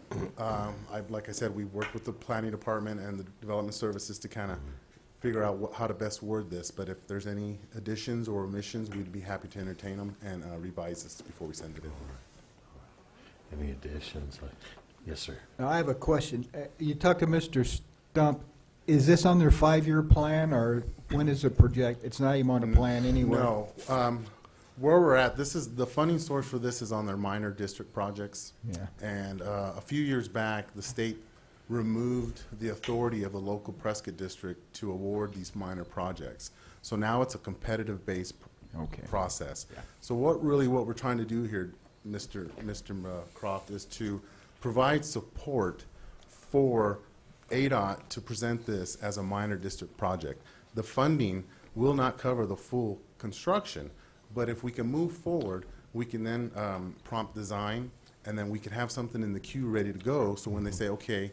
Like I said, we've worked with the planning department and the development services to kind of figure out how to best word this. But if there's any additions or omissions, we'd be happy to entertain them and revise this before we send it in. Any additions? Yes, sir. Now, I have a question. You talked to Mr. Stump. Is this on their 5-year plan, or when is it project? It's not even on the plan anywhere? No. Where we're at, the funding source for this is on their minor district projects. Yeah. And a few years back, the state removed the authority of the local Prescott district to award these minor projects. So now it's a competitive-based process. Yeah. So what we're trying to do here, Mr. Croft, is to provide support for ADOT to present this as a minor district project. The funding will not cover the full construction, but if we can move forward, we can then prompt design, and then we can have something in the queue ready to go. So when they say, okay,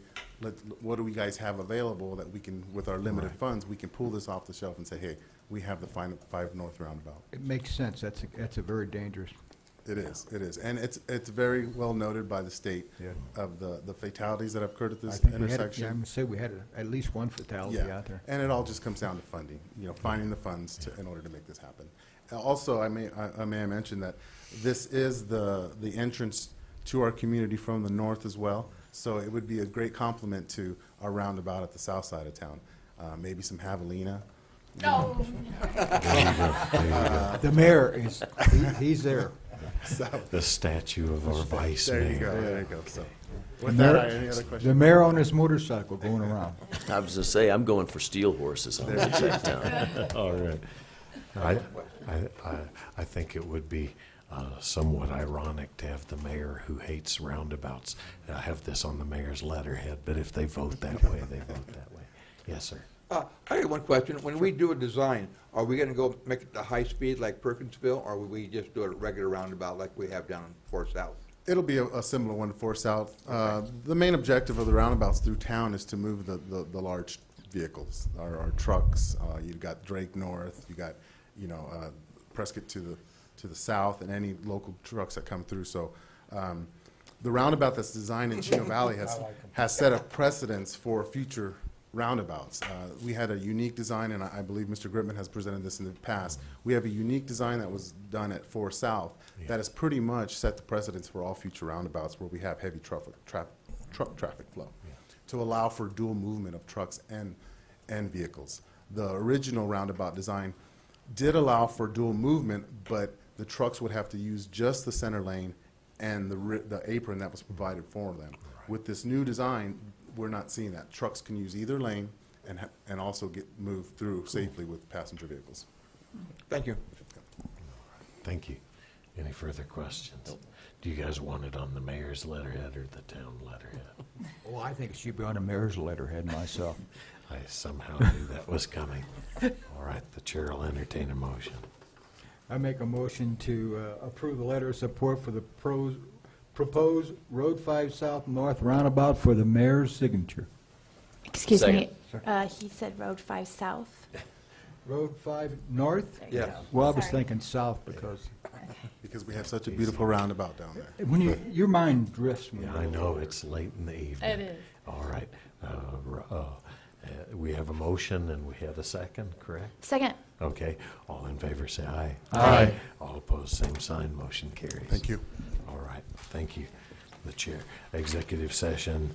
what do we guys have available that we can, with our limited funds, we can pull this off the shelf and say, hey, we have the 5 North roundabout. It makes sense. That's a very dangerous. It is, and it's very well noted by the state of the fatalities that have occurred at this intersection. I'm going to say we had at least one fatality out there. And it all just comes down to funding, finding the funds in order to make this happen. Also, I may mention that this is the entrance to our community from the north as well, so it would be a great complement to our roundabout at the south side of town. Maybe some javelina. No. The mayor he's there. So, the statue of our vice mayor. There you go. So, with that, any other questions? The mayor on his motorcycle going around. I was going to say, I'm going for steel horses on that side of town. All right. I think it would be somewhat ironic to have the mayor who hates roundabouts have this on the mayor's letterhead, but if they vote that way, they vote that way. Yes, sir. I have one question. When we do a design, are we going to go make it the high speed like Perkinsville, or will we just do a regular roundabout like we have down in 4 South? It'll be a similar one to 4 South. The main objective of the roundabouts through town is to move the large vehicles, our trucks. You've got Drake North, you got Prescott to the south, and any local trucks that come through. So the roundabout that's designed in Chino Valley has set a precedence for future roundabouts. We had a unique design, and I believe Mr. Gritman has presented this in the past. We have a unique design that was done at 4 South that has pretty much set the precedence for all future roundabouts where we have heavy truck traffic flow to allow for dual movement of trucks and vehicles. The original roundabout design did allow for dual movement, but the trucks would have to use just the center lane and the apron that was provided for them. With this new design, we're not seeing that. Trucks can use either lane and also get moved through safely with passenger vehicles. Thank you. Thank you. Any further questions? Do you guys want it on the mayor's letterhead or the town letterhead? Well, I think it should be on the mayor's letterhead myself. I somehow knew that was coming. All right, the chair will entertain a motion. I make a motion to approve the letter of support for the proposed Road 5 South North roundabout for the mayor's signature. Excuse me, Second. he said Road 5 South. Road 5 North? There you Yeah. go. Well, I was Sorry. thinking south because Because we have such a beautiful roundabout down there. when your mind drifts. when Yeah, I know, it's late in the evening. It is. All right. We have a motion and we have a second, correct? Second. Okay, all in favor say aye. Aye. All opposed, same sign, motion carries. Thank you. All right, thank you, the chair. Executive session,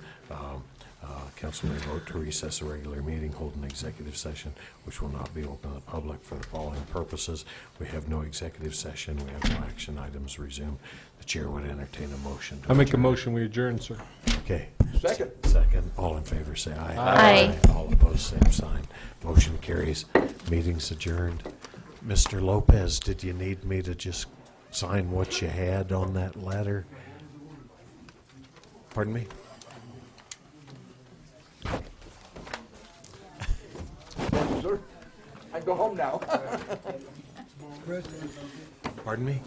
council may vote to recess a regular meeting, hold an executive session, which will not be open to the public for the following purposes. We have no executive session, we have no action items resumed. The chair would entertain a motion. to I make a adjourn. motion, we adjourn, sir. Okay. Second. Second, all in favor say aye. Aye. All opposed, same sign. Motion carries. Meeting's adjourned. Mr. Lopez, did you need me to just sign what you had on that letter? Pardon me? Sir, I go home now. Pardon me?